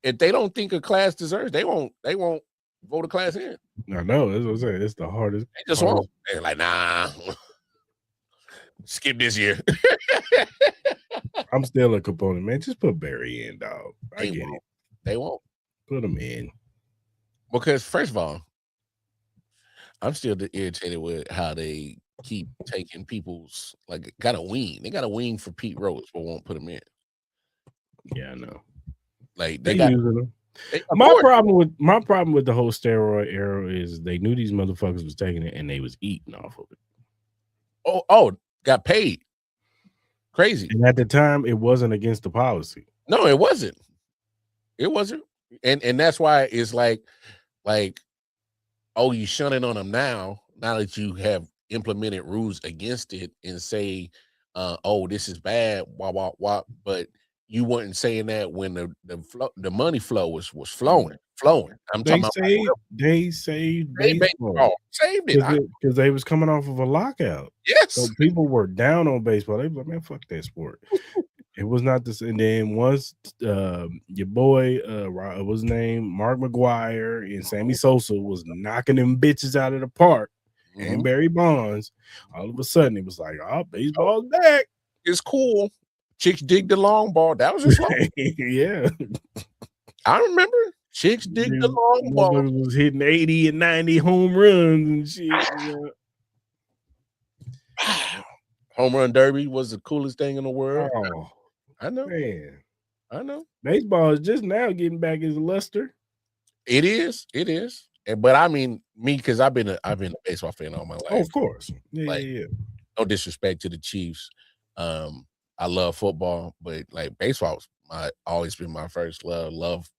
if they don't think a class deserves, they won't vote a class in. I know, that's what I'm saying. It's the hardest. They just won't. They're like, nah, skip this year. I'm still a component, man. Just put Barry in, dog. I get it. They won't put him in because first of all, I'm still irritated with how they keep taking people's like got a wing. They got a wing for Pete Rose, but won't put him in. Yeah, I know. Like they got using them. My problem with the whole steroid era is they knew these motherfuckers was taking it and they was eating off of it. Oh, got paid. Crazy. And at the time, it wasn't against the policy. No, it wasn't. It wasn't. And that's why it's like, oh, you shunning on them now that you have implemented rules against it and say, oh, this is bad, wah. But you weren't saying that when the money flow was flowing. I'm talking about they saved baseball. Saved it because they was coming off of a lockout. Yes, so people were down on baseball. They was like, man, fuck that sport. It was not this. And then once your boy, what's his name, Mark McGwire and Sammy Sosa was knocking them bitches out of the park, and Barry Bonds, all of a sudden it was like, oh, baseball's back. It's cool. Chicks dig the long ball. That was just long. Yeah. I remember Chicks dig the long ball. Motherfuckers was hitting 80 and 90 home runs and shit. You know? Home run derby was the coolest thing in the world. Oh, I know. man. I know. Baseball is just now getting back its luster. It is. But I mean, me, because I've been a baseball fan all my life. Oh, of course. Like, Yeah. No disrespect to the Chiefs. I love football, but like baseball's always been my first love. Love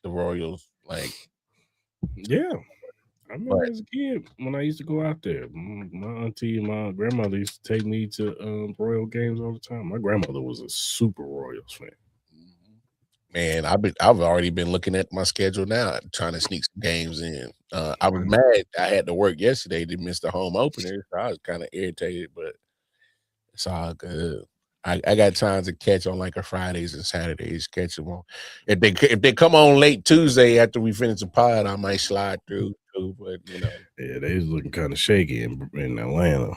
the Royals. Like, yeah. I remember as a kid when I used to go out there. My auntie and my grandmother used to take me to Royal games all the time. My grandmother was a super Royals fan. Man, I've already been looking at my schedule now, trying to sneak some games in. I was mad I had to work yesterday to miss the home opener, so I was kind of irritated, but it's all good. I got time to catch on like a Fridays and Saturdays. Catch them on. If they come on late Tuesday after we finish the pod, I might slide through too. But yeah, they was looking kind of shaky in Atlanta.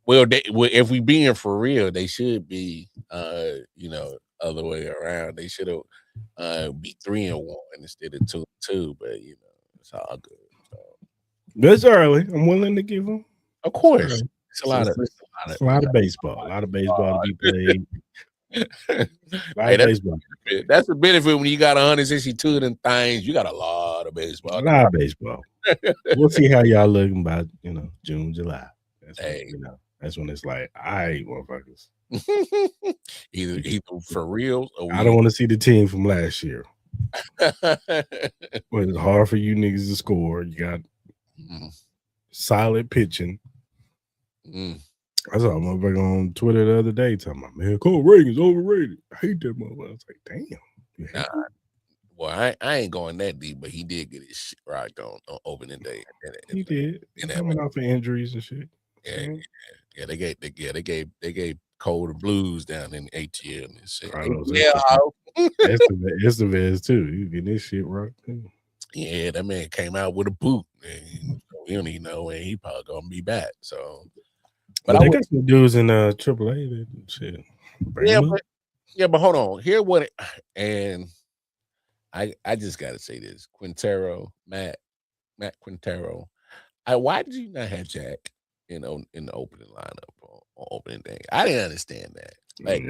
Well, if we being for real, they should be, other way around. They should have be 3-1 instead of 2-2. But it's all good. So. It's early. I'm willing to give them. Of course, it's a lot of baseball. A lot of baseball to be played. Baseball. That's the benefit when you got 162 of them things. You got a lot of baseball. A lot of baseball. We'll see how y'all looking by June, July. That's when it's like, all right, motherfuckers. either for real. I don't want to see the team from last year. But it's hard for you niggas to score. You got solid pitching. I saw a motherfucker on Twitter the other day talking about, man, Cole Reagan's overrated. I hate that motherfucker. I was like, damn. Well, I ain't going that deep, but he did get his shit rocked on opening day. He did. Coming off of injuries and shit. Yeah. They gave Cole the blues down in ATL and shit. It's the Vez too. You get this shit rocked too. Yeah, that man came out with a boot. And we don't even know when he probably gonna be back. So, but they got some dudes in AAA. Shit. But hold on. Here what and I just gotta say this. Matt Quintero. Why did you not have Jack in the opening lineup on opening day? I didn't understand that. Like,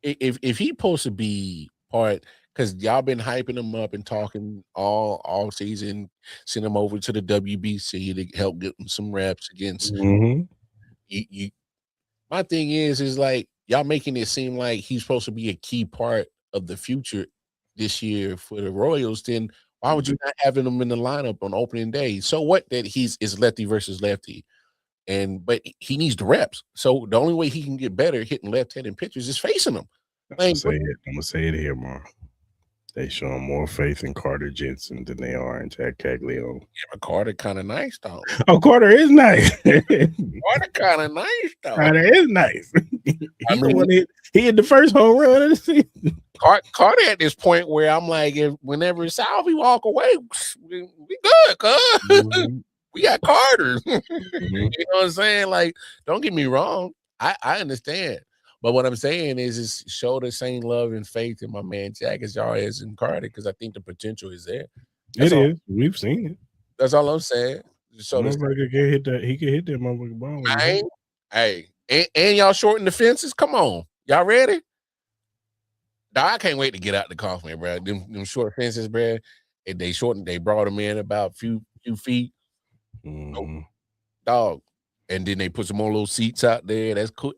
if he supposed to be part, because y'all been hyping him up and talking all season, send him over to the WBC to help get him some reps against. You. My thing is like y'all making it seem like he's supposed to be a key part of the future this year for the Royals. Then why would you not having him in the lineup on opening day? So what that is lefty versus lefty, but he needs the reps. So the only way he can get better hitting left-handed pitchers is facing them. I'm gonna say it here, Mark. They show him more faith in Carter Jensen than they are in Jack Caglione. Yeah, but Carter kind of nice, though. Oh, Carter is nice. Carter kind of nice, though. Carter is nice. He hit the first home run of the season. Carter at this point where I'm like, whenever it's out, we walk away, we good, cuz. We got Carter. You know what I'm saying? Like, don't get me wrong. I understand. But what I'm saying is show the same love and faith in my man Jack as y'all is in Carter, because I think the potential is there. We've seen it. That's all I'm saying. So he can hit that motherfucker ball. Hey, and y'all shorten the fences. Come on, y'all ready? Nah, I can't wait to get out the coffin, bro. Them short fences, bro. They brought them in about few feet. Dog. And then they put some more little seats out there. That's cool.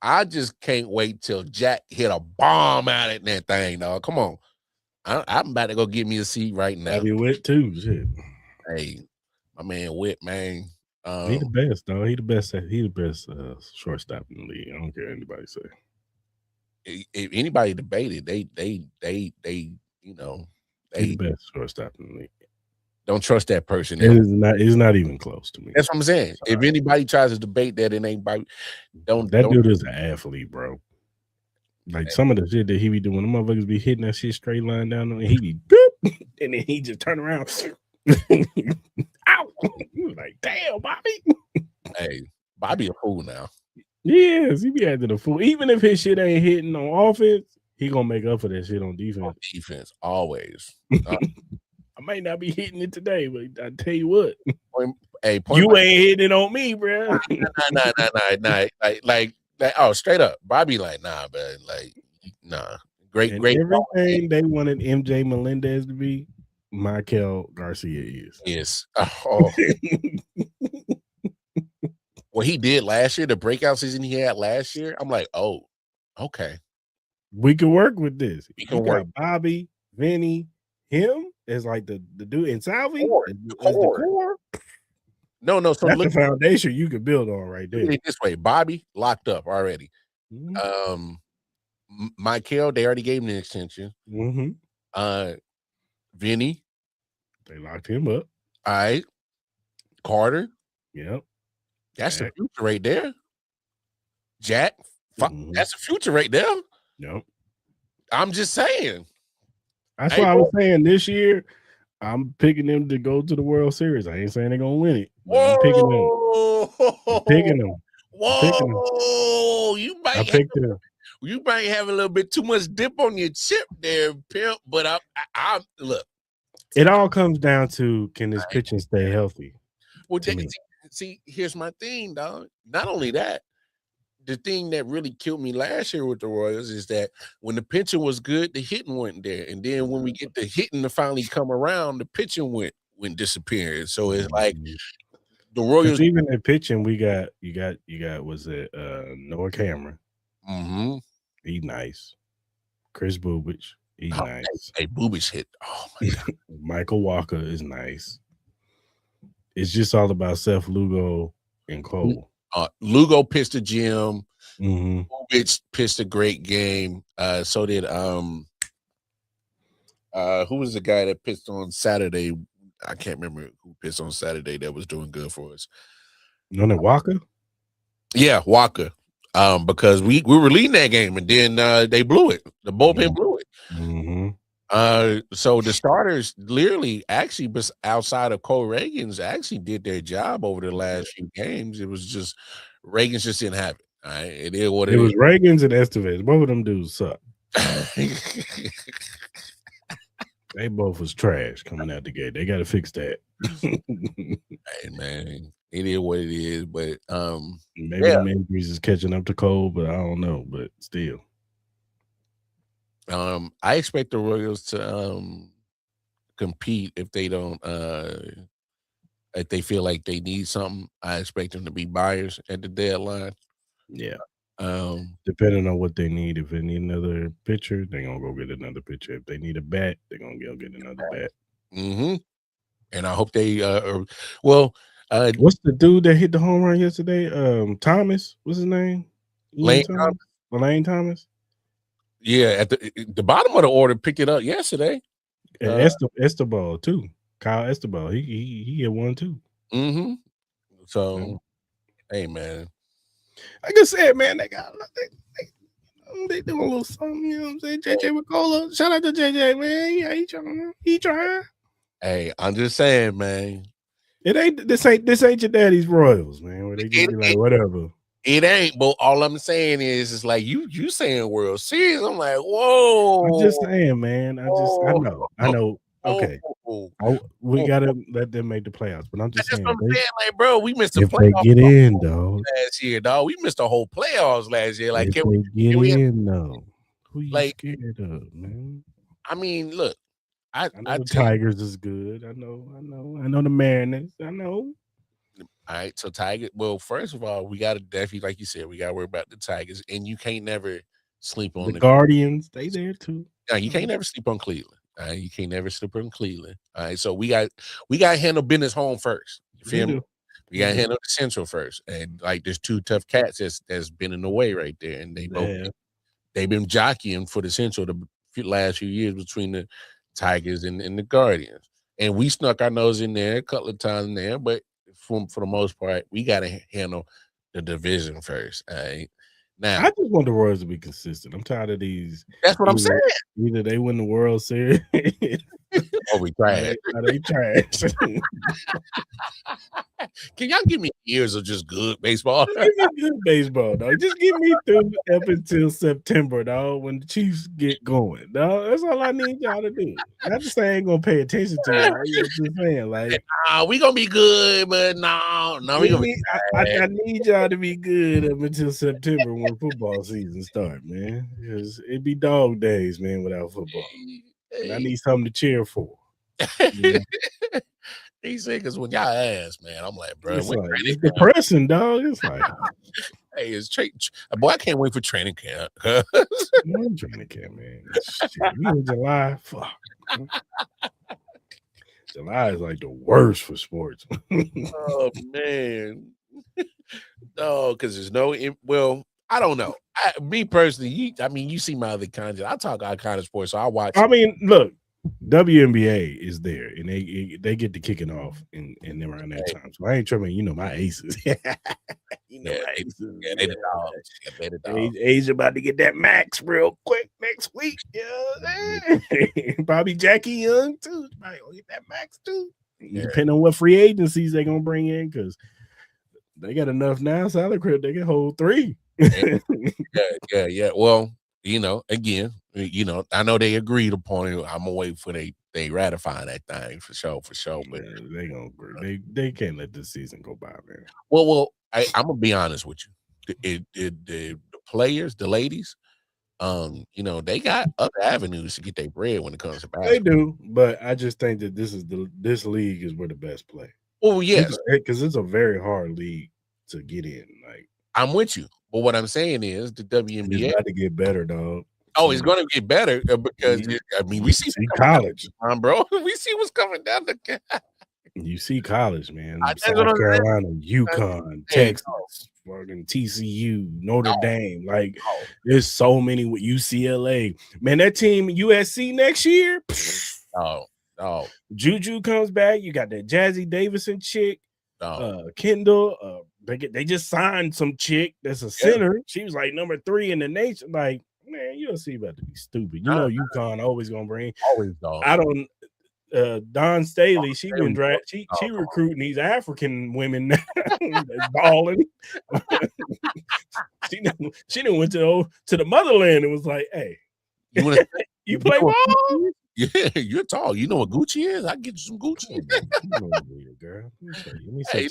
I just can't wait till Jack hit a bomb out at that thing, dog. Come on. I'm about to go get me a seat right now. I'll be wet too, shit. Hey, my man Whit, man. He the best, dog. He the best shortstop in the league. I don't care what anybody say. If anybody debated, they the best shortstop in the league. Don't trust that person. It's not even close to me. That's what I'm saying. If anybody tries to debate that, it ain't by dude is an athlete, bro. Like some of the shit that he be doing, the motherfuckers be hitting that shit straight line down, and he be boop, and then he just turn around. Ow! You like, damn, Bobby. Hey, Bobby a fool now. Yes, he be acting a fool. Even if his shit ain't hitting on offense, he gonna make up for that shit on defense. Defense, always. I might not be hitting it today, but I tell you what, Hey, you ain't hitting it on me, bro. Nah. Like, oh, straight up, Bobby, like, nah, but like, nah. Great. Everything they wanted MJ Melendez to be, Michael Garcia is. Yes. Oh. What he did last year, the breakout season he had last year, I'm like, oh, okay. We can work with this. We can work. Bobby, Vinny, him as like the dude in Salvi. The core. No. So that's the foundation you can build on right there. This way, Bobby locked up already. Mm-hmm. Michael, they already gave him an extension. Mm-hmm. Vinny, they locked him up. All right. Carter. Yep. That's the future right there. Jack. That's the future right there. Yep. I'm just saying. That's why I was saying this year, I'm picking them to go to the World Series. I ain't saying they're gonna win it. Whoa. I'm picking them. I'm picking them. Whoa. You might have a little bit too much dip on your chip there, pimp. But I look. It all comes down to, can this pitching stay healthy? Well, see, here's my thing, dog. Not only that, the thing that really killed me last year with the Royals is that when the pitching was good, the hitting wasn't there. And then when we get the hitting to finally come around, the pitching went disappearing. So it's like the Royals. Even in pitching, you got was it Noah Cameron? Mm-hmm. He's nice. Cris Bubich, he's nice. Hey, Bubich hit. Oh my God. Michael Walker is nice. It's just all about Seth Lugo and Cole. Lugo pitched a gem. Mm-hmm. Bubich pitched a great game. So did who was the guy that pitched on Saturday? I can't remember who pitched on Saturday that was doing good for us. You know that Walker? Yeah, Walker. Because we were leading that game and then they blew it. The bullpen blew it. Mm-hmm. So the starters literally actually outside of Cole Reagans actually did their job over the last few games. It was just Reagans just didn't have it. All right. It is what it is. It was Reagans and Estevez. Both of them dudes suck. They both was trash coming out the gate. They gotta fix that. Hey man, it is what it is, but maybe them injuries is catching up to Cole, but I don't know. But still. I expect the Royals to compete if they don't if they feel like they need something. I expect them to be buyers at the deadline. Yeah. Depending on what they need. If they need another pitcher, they're gonna go get another pitcher. If they need a bat, they're gonna go get another bat. Mm-hmm. And I hope they what's the dude that hit the home run yesterday? Thomas, what's his name? Lane Thomas. Yeah, at the bottom of the order picked it up yesterday. And Estebal too. Kyle Estebal. He hit one too. Mm-hmm. So hey man. Like I said, man, they doing a little something, you know what I'm saying? JJ McCullough. Shout out to JJ, man. Yeah, he trying. Hey, I'm just saying, man. This ain't your daddy's Royals, man. Where they just be like, whatever. It ain't, but all I'm saying is like you saying World Series. I'm like, whoa. I'm just saying, man. I know. Okay. We gotta let them make the playoffs, but I'm just saying, like, bro, we missed the playoffs. If they get in, dog, last year, dog. We missed the whole playoffs last year. Like, if they get in, though, who you scared of, man? I mean, look, I know the Tigers is good. I know the Mariners. I know. All right, so Tigers. Well, first of all, we gotta definitely, like you said, we gotta worry about the Tigers, and you can't never sleep on the Guardians. They there too. No, you can't never sleep on Cleveland. All right, you can't never sleep on Cleveland. All right, so we got to handle business home first. You feel me? We got to handle the Central first, and like there's two tough cats that's been in the way right there, and they've been jockeying for the Central the last few years between the Tigers and the Guardians, and we snuck our nose in there a couple of times in there, but for the most part, we got to handle the division first. All right. Now, I just want the Royals to be consistent. I'm tired of these. That's what I'm saying. Either they win the World Series Oh, we trash. They trash. Can y'all give me years of just good baseball? Give me good baseball, dog. Just give me through up until September, dog, when the Chiefs get going, dog. That's all I need y'all to do. Not to say I ain't gonna pay attention to y'all. I'm just saying, like, We gonna be good, but no, we gonna be I need y'all to be good up until September when football season start, man. Because it be dog days, man, without football. And I need something to cheer for. You know? He said, because when y'all ask, man, I'm like, bro, it's depressing, dog. It's like, hey, it's boy, I can't wait for training camp. Training camp, man. Shit, we in July. Fuck. July is like the worst for sports. Oh man, no, because there's no. Well, I don't know. Me personally, you see my other content. I talk all kind of sports, so I watch. I mean, look. WNBA is there, and they get to kicking off in around that time. So I ain't tripping. You know my aces. My aces. They the dogs. Age about to get that max real quick next week. Yeah, probably Jackie Young too. Might get that max too. Yeah. Depending on what free agencies they're gonna bring in, because they got enough now. Salary crib they can hold 3. Yeah. Well, again. I know they agreed upon it. I'm gonna wait for they ratify that thing for sure. But they gonna agree. They can't let this season go by, man. Well, I'm gonna be honest with you. The players, the ladies, they got other avenues to get their bread when it comes to basketball. They do, but I just think that this league is where the best play. Oh yes, because it's a very hard league to get in. Like, I'm with you, but what I'm saying is the WNBA got to get better, dog. Oh, it's going to get better because we see college, bro. We see what's coming down the. You see college, man. South Carolina, UConn, Texas, fucking TCU, Notre Dame. Like, there's so many with UCLA. Man, that team USC next year. Juju comes back. You got that Jazzy Davison chick, Kendall. They just signed some chick that's a center. She was like number 3 in the nation. Like, man, USC about to be stupid. You know, UConn always gonna bring. Always, dog. I don't. Don Staley, she been drafted. She recruiting these African women that's balling. she done went to the motherland and was like, "Hey, you play ball? Yeah, you're tall. You know what Gucci is? I get you some Gucci." Girl. Let me set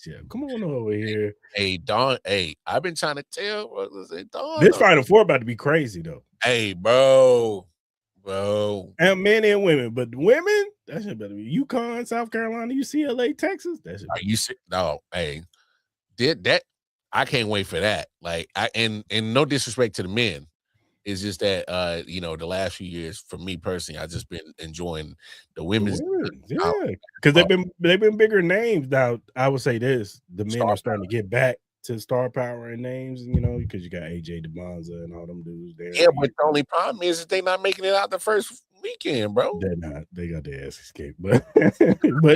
you up. Come on over here. Hey, Don. Hey, I've been trying to tell. Don, this Final Four about to be crazy though. Hey, bro. And men and women, but the women, that shit better be UConn, South Carolina, UCLA, Texas. That shit. Hey, did that? I can't wait for that. Like, and no disrespect to the men. It's just that the last few years for me personally, I've just been enjoying the women's. Yeah, because they've been bigger names now. I would say this: the men are starting to get back to star power and names, because you got AJ DeBonza and all them dudes there. Yeah, but the only problem is that they're not making it out the first weekend, bro. They're not. They got their ass escaped, but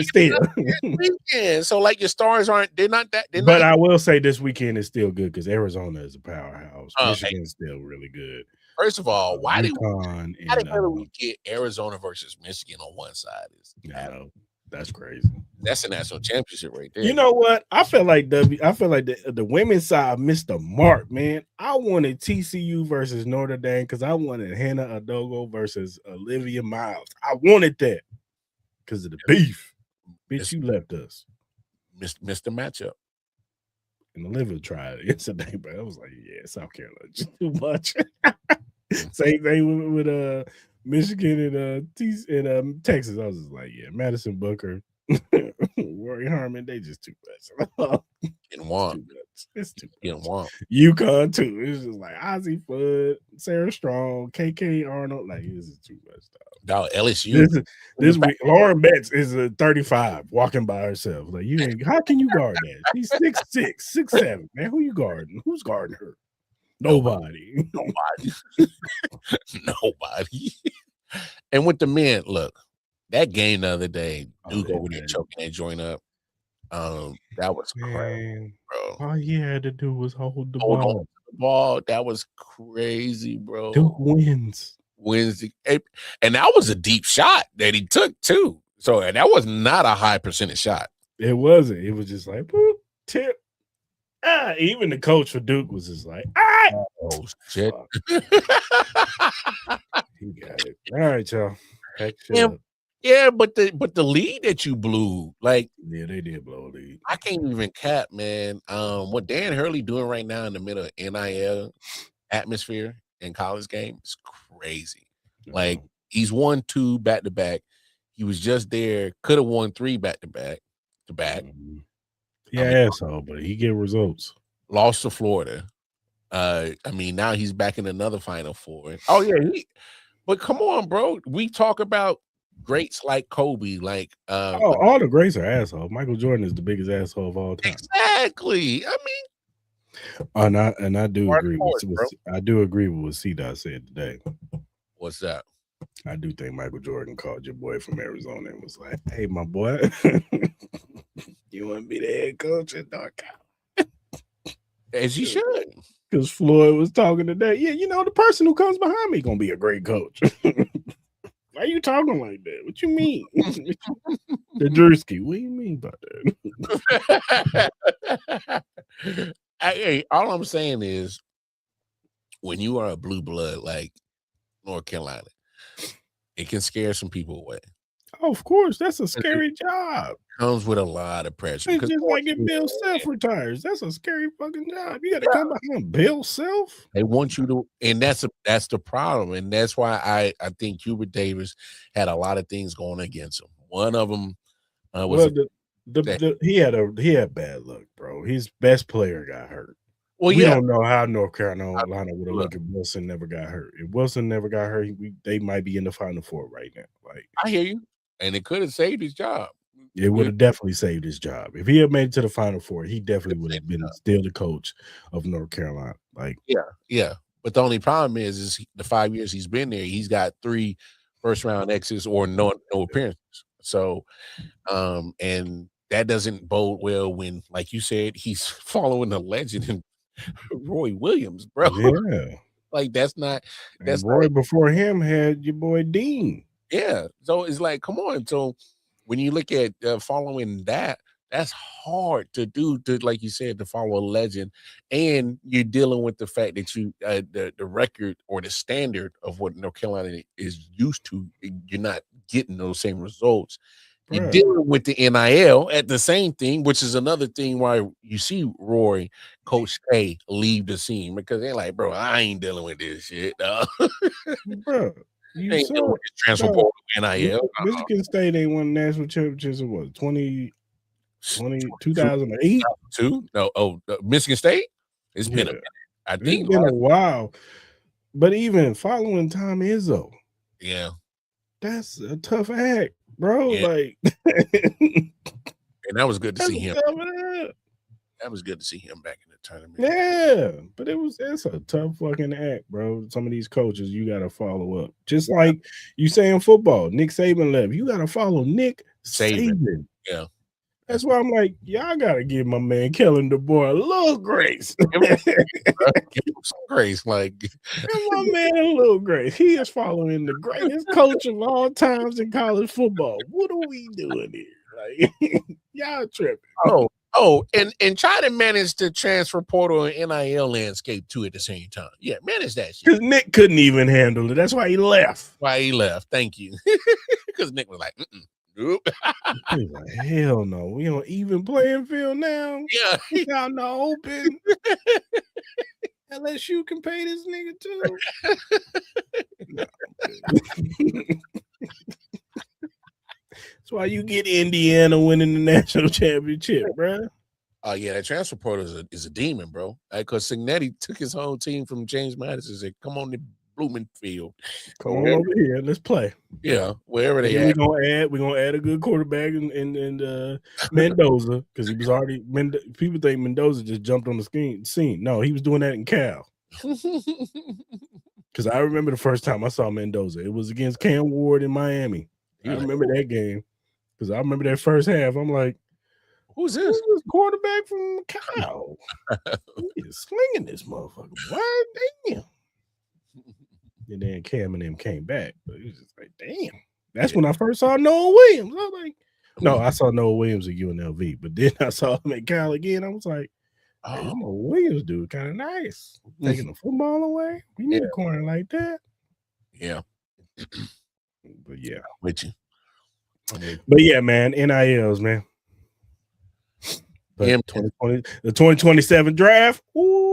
still. Weekend. So like your stars aren't. They're not that. But I will say this weekend is still good because Arizona is a powerhouse. Michigan's still really good. First of all, why did we get Arizona versus Michigan on one side? That's crazy. That's a national championship right there. You know what? I feel like the women's side missed the mark, man. I wanted TCU versus Notre Dame because I wanted Hannah Adogo versus Olivia Miles. I wanted that because of the beef. Bitch, you left us. Missed the matchup. And Olivia tried it yesterday, but I was like, yeah, South Carolina just too much. Same thing with Michigan and Texas. I was just like, yeah, Madison Booker, Rory Harmon, they just too much. It's too much. UConn too. It's just like Ozzie Flood, Sarah Strong, KK Arnold. Like, this is too much stuff. Dog, LSU. This week, Lauren Betts is a 35 walking by herself. Like, how can you guard that? She's 6'6", 6'7". Man, who you guarding? Who's guarding her? Nobody. Nobody. And with the men, look, that game the other day, Duke over there choking that joint up. That was crazy, bro. All he had to do was hold the ball. That was crazy, bro. Duke wins. Wednesday, and that was a deep shot that he took too. So and that was not a high percentage shot. It wasn't. It was just like boop, tip. Even the coach for Duke was just like, oh shit. He got it. All right, y'all. Yeah, but the lead that you blew, like, yeah, they did blow a lead. I can't even cap, man. What Dan Hurley doing right now in the middle of NIL atmosphere in college game is crazy. Like, he's won 2 back-to-back. He was just there, could have won 3 back-to-back. Yeah, asshole, but he get results. Lost to Florida. I mean, now he's back in another Final Four. Oh yeah, but come on, bro. We talk about greats like Kobe, like all the greats are assholes. Michael Jordan is the biggest asshole of all time. Exactly. I mean, and I do agree with what C-Dot said today. What's that? I do think Michael Jordan called your boy from Arizona and was like, "Hey, my boy, you want to be the head coach at Norcal?" As he should. Because Floyd was talking today. Yeah, the person who comes behind me gonna be a great coach. Why are you talking like that? What you mean? The Drewski, what do you mean by that? Hey, all I'm saying is when you are a blue blood like North Carolina, it can scare some people away. Oh, of course. That's a scary job. Comes with a lot of pressure. It's just like if Bill Self retires. That's a scary fucking job. You got to come behind Bill Self. They want you to, and that's the problem. And that's why I think Hubert Davis had a lot of things going against him. One of them was he had bad luck, bro. His best player got hurt. Well, we don't know how North Carolina would have looked if Wilson never got hurt. If Wilson never got hurt, they might be in the Final Four right now. Like, I hear you, and it could have saved his job. It would have definitely saved his job. If he had made it to the Final Four, he definitely would have been still the coach of North Carolina. Like, yeah. But the only problem is the 5 years he's been there, he's got 3 first-round exits or no appearances. So, and that doesn't bode well when, like you said, he's following the legend and Roy Williams, bro. Yeah, like that's not. Roy before him had your boy Dean. Yeah, so it's like, come on. So when you look at following that, that's hard to do. To, like you said, to follow a legend, and you're dealing with the fact that you the record or the standard of what North Carolina is used to, you're not getting those same results. You're dealing with the NIL at the same thing, which is another thing why you see Roy, Coach K leave the scene, because they're like, bro, I ain't dealing with this shit. Bro, you ain't dealing with this transfer portal NIL. Michigan State ain't won national championships in what, 2008? No, Michigan State? It's been a minute. I think it's been a while. But even following Tom Izzo, that's a tough act, bro. Like, and that was good to see him. That was good to see him back in the tournament. Yeah, but it's a tough fucking act, bro. Some of these coaches you gotta follow up. Just like you say in football, Nick Saban left. You gotta follow Nick Saban. Yeah. That's why I'm like, y'all gotta give my man Kellen DeBoer a little grace. Give him some grace, like give my man a little grace. He is following the greatest coach of all times in college football. What are we doing here? Like, y'all tripping. And try to manage the transfer portal and NIL landscape too at the same time. Yeah, manage that shit. Because Nick couldn't even handle it. That's why he left. Thank you. Because Nick was like, nope. He's like, hell no. We on even playing field now. Yeah. We out in the open. LSU can pay this nigga too. That's why you get Indiana winning the national championship, bro. Oh, yeah, that transfer portal is a demon, bro. Because Signetti took his whole team from James Madison and said, come on to Blumenfield. Come on over here. Let's play. Yeah, wherever they at. We're gonna add a good quarterback in Mendoza, because he was already people think Mendoza just jumped on the scene. No, he was doing that in Cal. Because I remember the first time I saw Mendoza. It was against Cam Ward in Miami. I remember that game. Because I remember that first half. I'm like, who's this? Who's this quarterback from Cal? He is slinging this motherfucker. Why? Damn. And then Cam and them came back. But it was just like, damn. That's when I first saw Noah Williams. I was like, no, I saw Noah Williams at UNLV, but then I saw him at Cal again. I was like, hey, this Noah Williams dude kind of nice. Taking the football away. We need a corner like that. Yeah. But yeah. With you. But yeah, man, NILs, man. But Yeah, 2020, the 2027 draft. Ooh.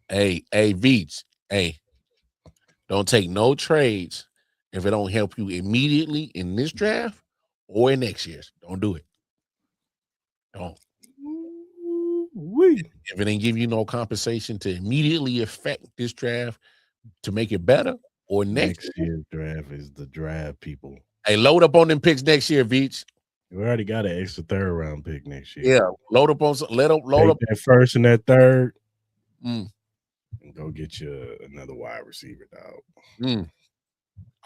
Hey, Veach. Hey, don't take no trades if it don't help you immediately in this draft or in next year's. Don't do it. Don't. If it ain't give you no compensation to immediately affect this draft to make it better or next year's draft is the draft, people. Hey, load up on them picks next year, Veach. We already got an extra third round pick next year. Yeah, load up on load up that first and that third. And go get you another wide receiver, dog.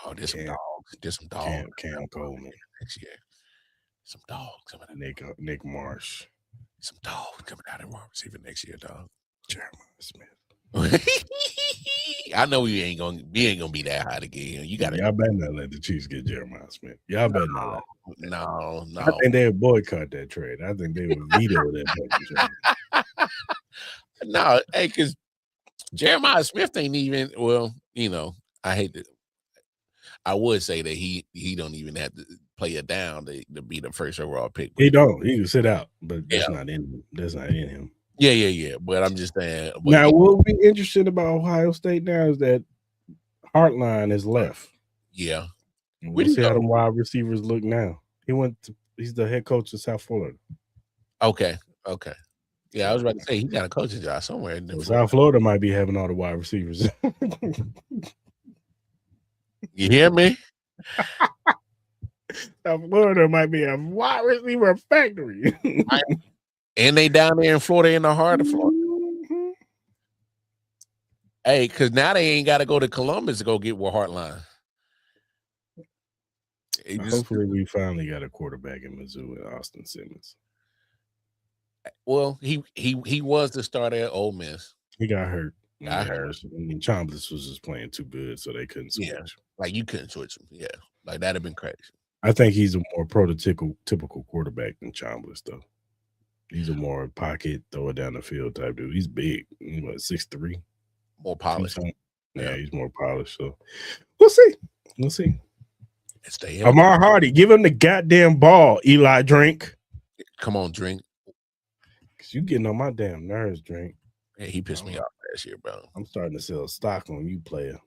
Oh, there's some dogs. There's some dogs. Cam Coleman next year. Some dogs coming out. Nick Marsh. Some dogs coming out of wide receiver next year, dog. Jeremiah Smith. I know we ain't gonna be that high again. You gotta. Y'all better not let the Chiefs get Jeremiah Smith. Y'all better not let. No. I think they would boycott that trade. I think they would veto that trade. No, hey, because Jeremiah Smith ain't even. Well, you know, I hate to. I would say that he don't even have to play it down to be the first overall pick. He don't. He can sit out, but that's not in him. That's not in him. Yeah. But I'm just saying. Now, what would be interesting about Ohio State now is that Hartline is left. Yeah. We'll see how the wide receivers look now. He's the head coach of South Florida. Okay. Yeah, I was about to say he got a coaching job somewhere. South Florida might be having all the wide receivers. You hear me? South Florida might be a wide receiver factory. And they down there in Florida, in the heart of Florida. Mm-hmm. Hey, because now they ain't got to go to Columbus to go get with Hartline. Hopefully, we finally got a quarterback in Mizzou and Austin Simmons. Well, he was the starter at Ole Miss. He got hurt. I heard. I mean, Chombliss was just playing too good, so they couldn't switch. Yeah, like you couldn't switch him. Yeah, like that'd have been crazy. I think he's a more typical quarterback than Chombliss, though. He's a more pocket, throw it down the field type dude. He's big. He's 6'3". More polished. Yeah, he's more polished. So we'll see. Stay Amar Hardy, give him the goddamn ball, Eli Drink. Come on, Drink. Because you getting on my damn nerves, Drink. Yeah, he pissed me off last year, bro. I'm starting to sell stock on you, player.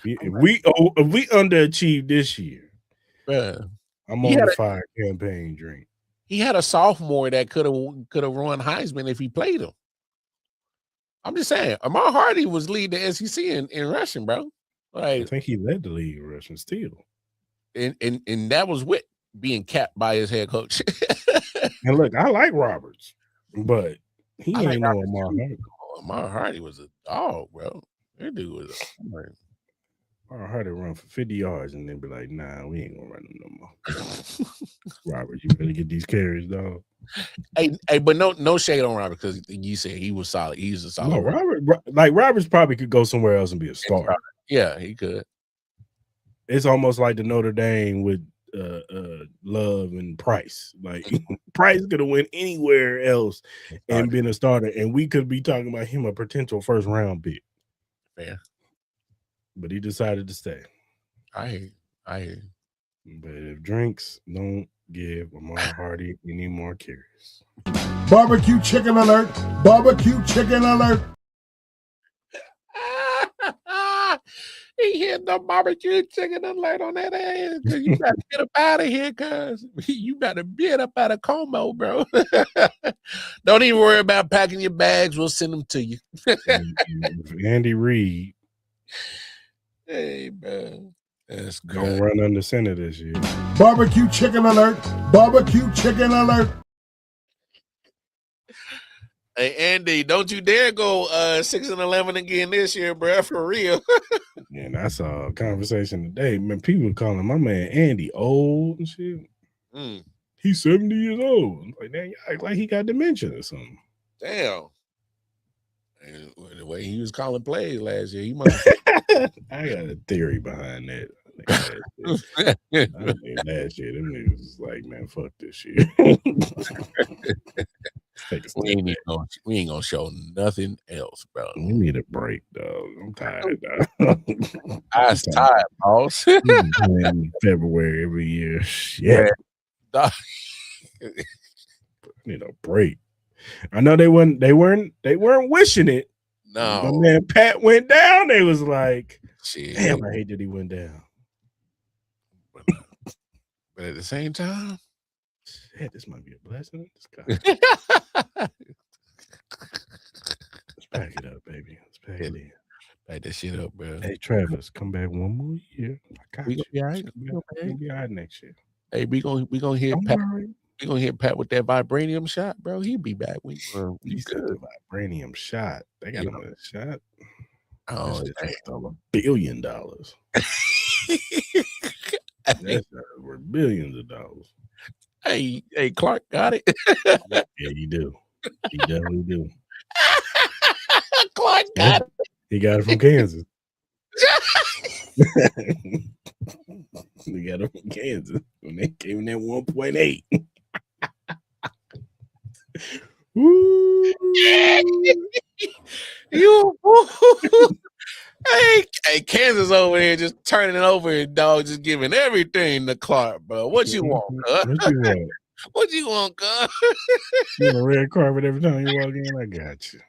If we underachieve this year, bro, I'm on the fire campaign, Drink. He had a sophomore that could have run Heisman if he played him. I'm just saying, Amar Hardy was leading the SEC in rushing, bro. Like, I think he led the league in rushing still. And that was with being capped by his head coach. And look, I like Roberts, but he ain't no Amar Hardy. Amar Hardy was a dog, bro. That dude was Amar Hardy run for 50 yards and then be like, nah, we ain't gonna run him no more. Robert, you better get these carries, dog. Hey, but no shade on Robert, because you said he was solid. He was a solid. No, Roberts probably could go somewhere else and be a star. Yeah, he could. It's almost like the Notre Dame with Love and Price. Like Price could have went anywhere else and been a starter, and we could be talking about him a potential first round pick. Fair. But he decided to stay. I hear. But if Drinks don't give Amar Hardy any more carries. Barbecue chicken alert. Barbecue chicken alert. He hit the barbecue chicken alert on that ass. You better get up out of here, cuz. You better get up out of Como, bro. Don't even worry about packing your bags. We'll send them to you. Andy Reid. Hey, bro. That's good. Don't run under center this year. Barbecue chicken alert. Barbecue chicken alert. Hey, Andy, don't you dare go 6-11 again this year, bro, for real. And I saw a conversation today. Man, people calling my man Andy old and shit. He's 70 years old. I'm like, damn, you act like he got dementia or something. Damn. And the way he was calling plays last year, he must. I got a theory behind that. I think last year, them niggas was like, man, fuck this shit. Take a step back. We ain't gonna show nothing else, bro. We need a break, dog. I'm tired, dog. I was tired, boss. In February every year. Shit. Yeah. Need a break. I know they weren't wishing it. No. My man Pat went down. They was like, shit. Damn, I hate that he went down. But at the same time, shit, this might be a blessing. Let's pack it up, baby. Let's pack it in. Pack that shit up, bro. Hey, Travis, come back one more year. We gonna be all right. We'll be all right next year. Hey, we gonna hit Pat. We gonna hit Pat with that vibranium shot, bro. He'll be back. We good. The vibranium shot. They got another shot. Oh, that's $1 billion. That's worth billions of dollars. Hey, Clark got it. Yeah, you do. He definitely do. Clark got it. He got it from Kansas. He got it from Kansas when they came in at 1.8. You hey, Kansas over here just turning it over and dog just giving everything to Clark, bro. What you want, cuz? What you want? What you want, cuz? You want a red carpet every time you walk in? I got you.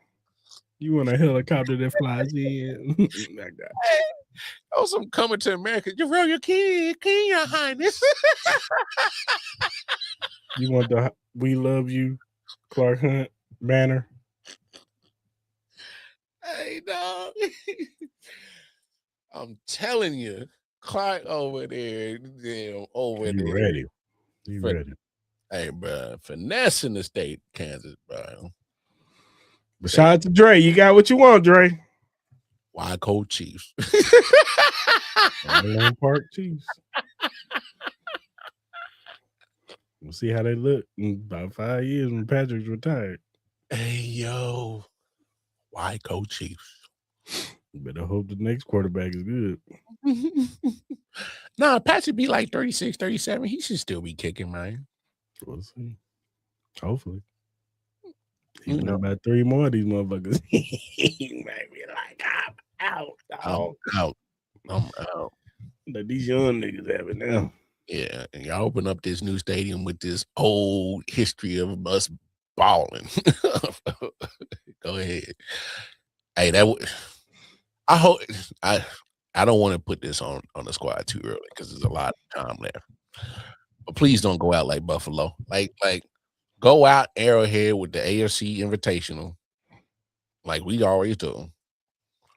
You want a helicopter that flies in? I got you. Oh, some coming to America. You roll your king, your highness. You want the "We Love You" Clark Hunt banner? Hey, dog. I'm telling you, Clark over there, over you there. Ready? You ready? Hey, bro, finessing the state, Kansas, bro. But shout out to Dre. You got what you want, Dre. Wildcard Chiefs. Park Chiefs. We'll see how they look in about 5 years when Patrick's retired. Hey, yo. Wildcard Chiefs. You better hope the next quarterback is good. Nah, Patrick be like 36, 37. He should still be kicking, man. We'll see. Hopefully. He won about 3 more of these motherfuckers. He might be like, I'm out. I'm out. Like these young niggas have it now. Yeah, and y'all open up this new stadium with this old history of us balling. Go ahead. Hey, I hope I don't want to put this on the squad too early because there's a lot of time left. But please don't go out like Buffalo. Like go out Arrowhead with the AFC Invitational, like we always do.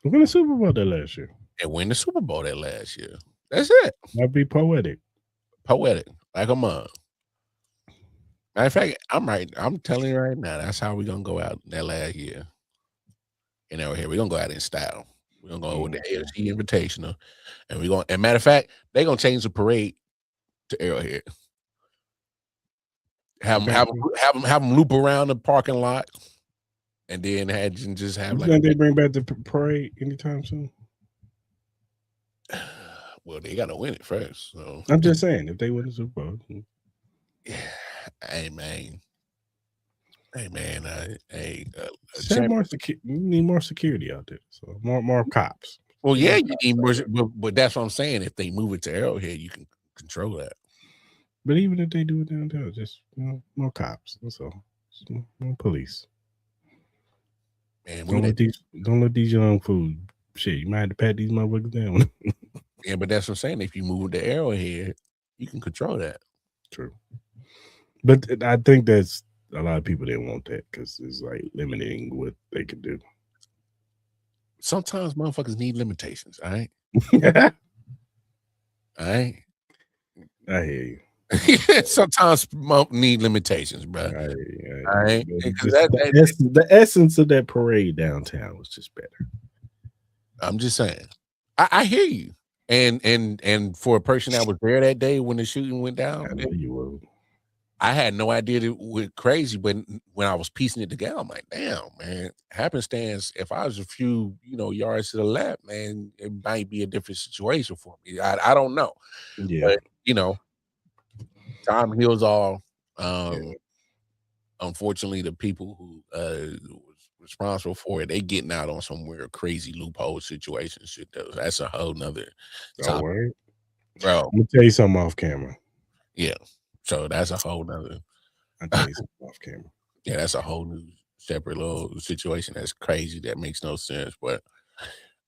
We won the Super Bowl that last year. And win the Super Bowl that last year. That's it. Might be poetic. Like a mug. Matter of fact, I'm right. I'm telling you right now, that's how we're gonna go out that last year. In Arrowhead, we're gonna go out in style. We're gonna go with the AFC Invitational, and we're gonna. And matter of fact, they're gonna change the parade to Arrowhead. Have them loop around the parking lot, and then just have. You think they bring back the parade anytime soon? Well, they gotta win it first. So I'm just saying, if they win the Super Bowl, hey man, more you need more security out there. So more cops. Well, yeah, you need more, but that's what I'm saying. If they move it to Arrowhead, you can control that. But even if they do it downtown, just more cops. That's all. More police. Man, don't let these young fools shit. You might have to pat these motherfuckers down. Yeah, but that's what I'm saying. If you move the Arrowhead, you can control that. True. But I think that's a lot of people didn't want that because it's like limiting what they could do. Sometimes motherfuckers need limitations, all right? All right? I hear you. Sometimes need limitations, bro. All right? The essence of that parade downtown was just better. I'm just saying. I hear you. And for a person that was there that day when the shooting went down, I know you will. I had no idea it was crazy, but when I was piecing it together, I'm like, damn, man, happenstance, if I was a few, yards to the left, man, it might be a different situation for me. I don't know. Yeah. But, time heals all. Unfortunately, the people who was responsible for it, they getting out on some weird, crazy loophole situation shit. Though. That's a whole nother topic. Word. Bro. I'm gonna tell you something off camera. Yeah. So that's a whole nother. I'll tell you something off camera. Yeah, that's a whole new separate little situation. That's crazy. That makes no sense. But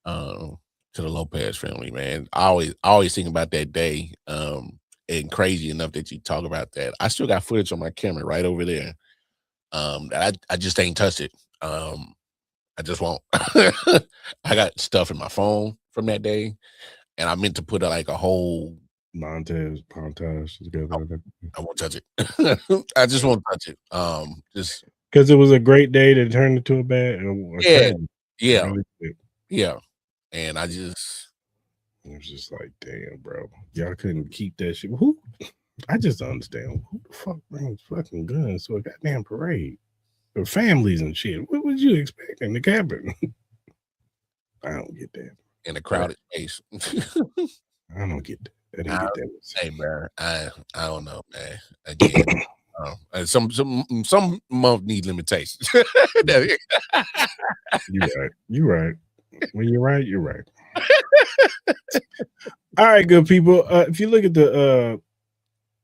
to the Lopez family, man, I always think about that day. And crazy enough that you talk about that. I still got footage on my camera right over there. I just ain't touched it. I just won't. I got stuff in my phone from that day, and I meant to put like a whole montage together. I won't touch it. I just won't touch it. Just because it was a great day that turned into a bad. Yeah. And I was just like, damn, bro, y'all couldn't keep that shit. Who? I just don't understand. Who the fuck brings fucking guns to a goddamn parade? Or families and shit. What would you expect in the cabin? I don't get that. In a crowded space. I don't get that. I didn't get that. Hey, bro, I don't know, man. Again, some month need limitations. You're right. When you're right, you're right. All right, good people. If you look at the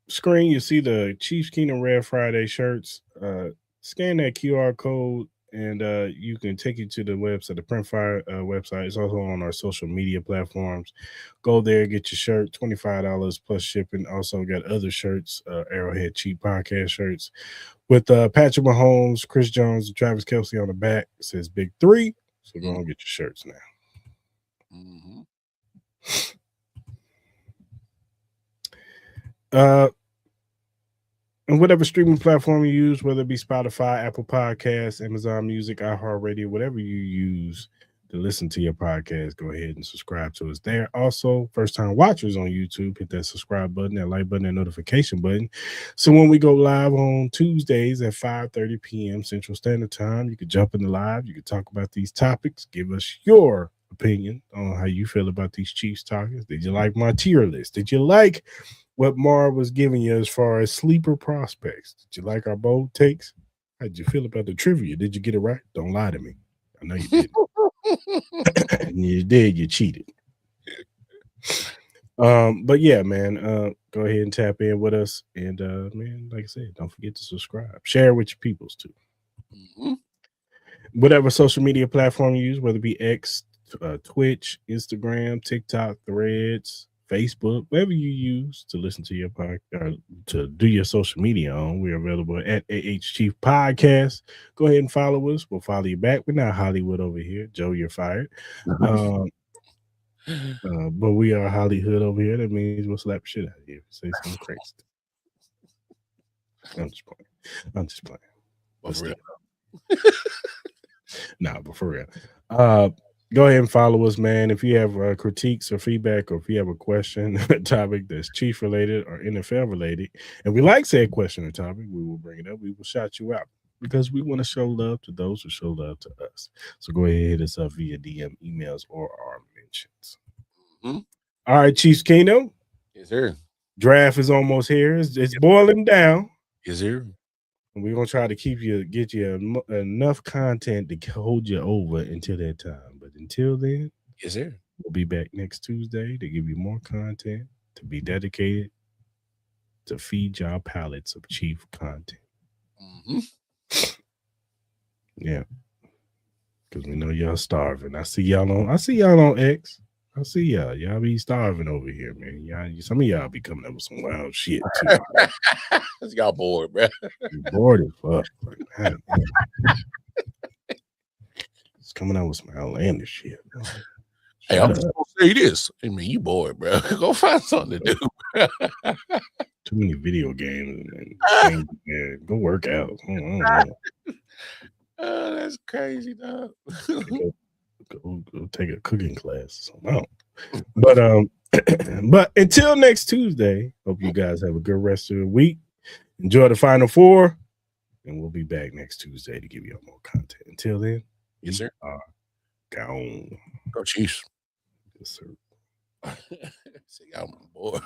screen, you see the Chiefs Kingdom Red Friday shirts. Scan that QR code, and you can take you to the website, the Printfire website. It's also on our social media platforms. Go there, get your shirt, $25 plus shipping. Also got other shirts, Arrowhead Cheap Podcast shirts with Patrick Mahomes, Chris Jones, and Travis Kelce on the back. It says Big 3. So go and get your shirts now. And whatever streaming platform you use, whether it be Spotify, Apple Podcasts, Amazon Music, iHeartRadio, whatever you use to listen to your podcast, go ahead and subscribe to us there. Also, first-time watchers on YouTube, hit that subscribe button, that like button, that notification button. So when we go live on Tuesdays at 5:30 p.m. Central Standard Time, you can jump in the live. You can talk about these topics. Give us your opinion on how you feel about these Chiefs topics. Did you like my tier list? Did you like what Mar was giving you as far as sleeper prospects? Did you like our bold takes? How did you feel about the trivia? Did you get it right? Don't lie to me. I know you did. You did. You cheated. But yeah, man, go ahead and tap in with us. And man, like I said, don't forget to subscribe. Share with your peoples too. Whatever social media platform you use, whether it be X, Twitch, Instagram, TikTok, Threads, Facebook, whatever you use to listen to your podcast, to do your social media on, we're available at AH Chief Podcast. Go ahead and follow us. We'll follow you back. We're not Hollywood over here. Joe, you're fired. But we are Hollywood over here. That means we'll slap shit out of you. Say something crazy. I'm just playing. But for real. Nah, but for real. Go ahead and follow us, man. If you have critiques or feedback, or if you have a question, a topic that's Chief related or NFL related, and we like said question or topic, we will bring it up. We will shout you out because we want to show love to those who show love to us. So go ahead and hit us up via DM, emails, or our mentions. All right, Chiefs Kingdom. Yes, sir. Draft is almost here. It's boiling down. Yes, sir. And we're gonna try to get you enough content to hold you over until that time. But until then, yes, sir. We'll be back next Tuesday to give you more content, to be dedicated to feed y'all pallets of Chief content. Yeah, because we know y'all starving. I see y'all on X. I see y'all. Y'all be starving over here, man. Some of y'all be coming up with some wild shit too. Y'all bored, bro. You're bored as fuck. It's coming out with some outlandish shit. Hey, I'm just gonna say this. I mean, you bored, bro. Go find something to do. Too many video games and go work out. Oh, that's crazy, dog. Go take a cooking class or something. But until next Tuesday, hope you guys have a good rest of the week. Enjoy the Final Four, and we'll be back next Tuesday to give you more content. Until then, Yes, sir. Gone. Go Chiefs. Yes, sir. See y'all, boy.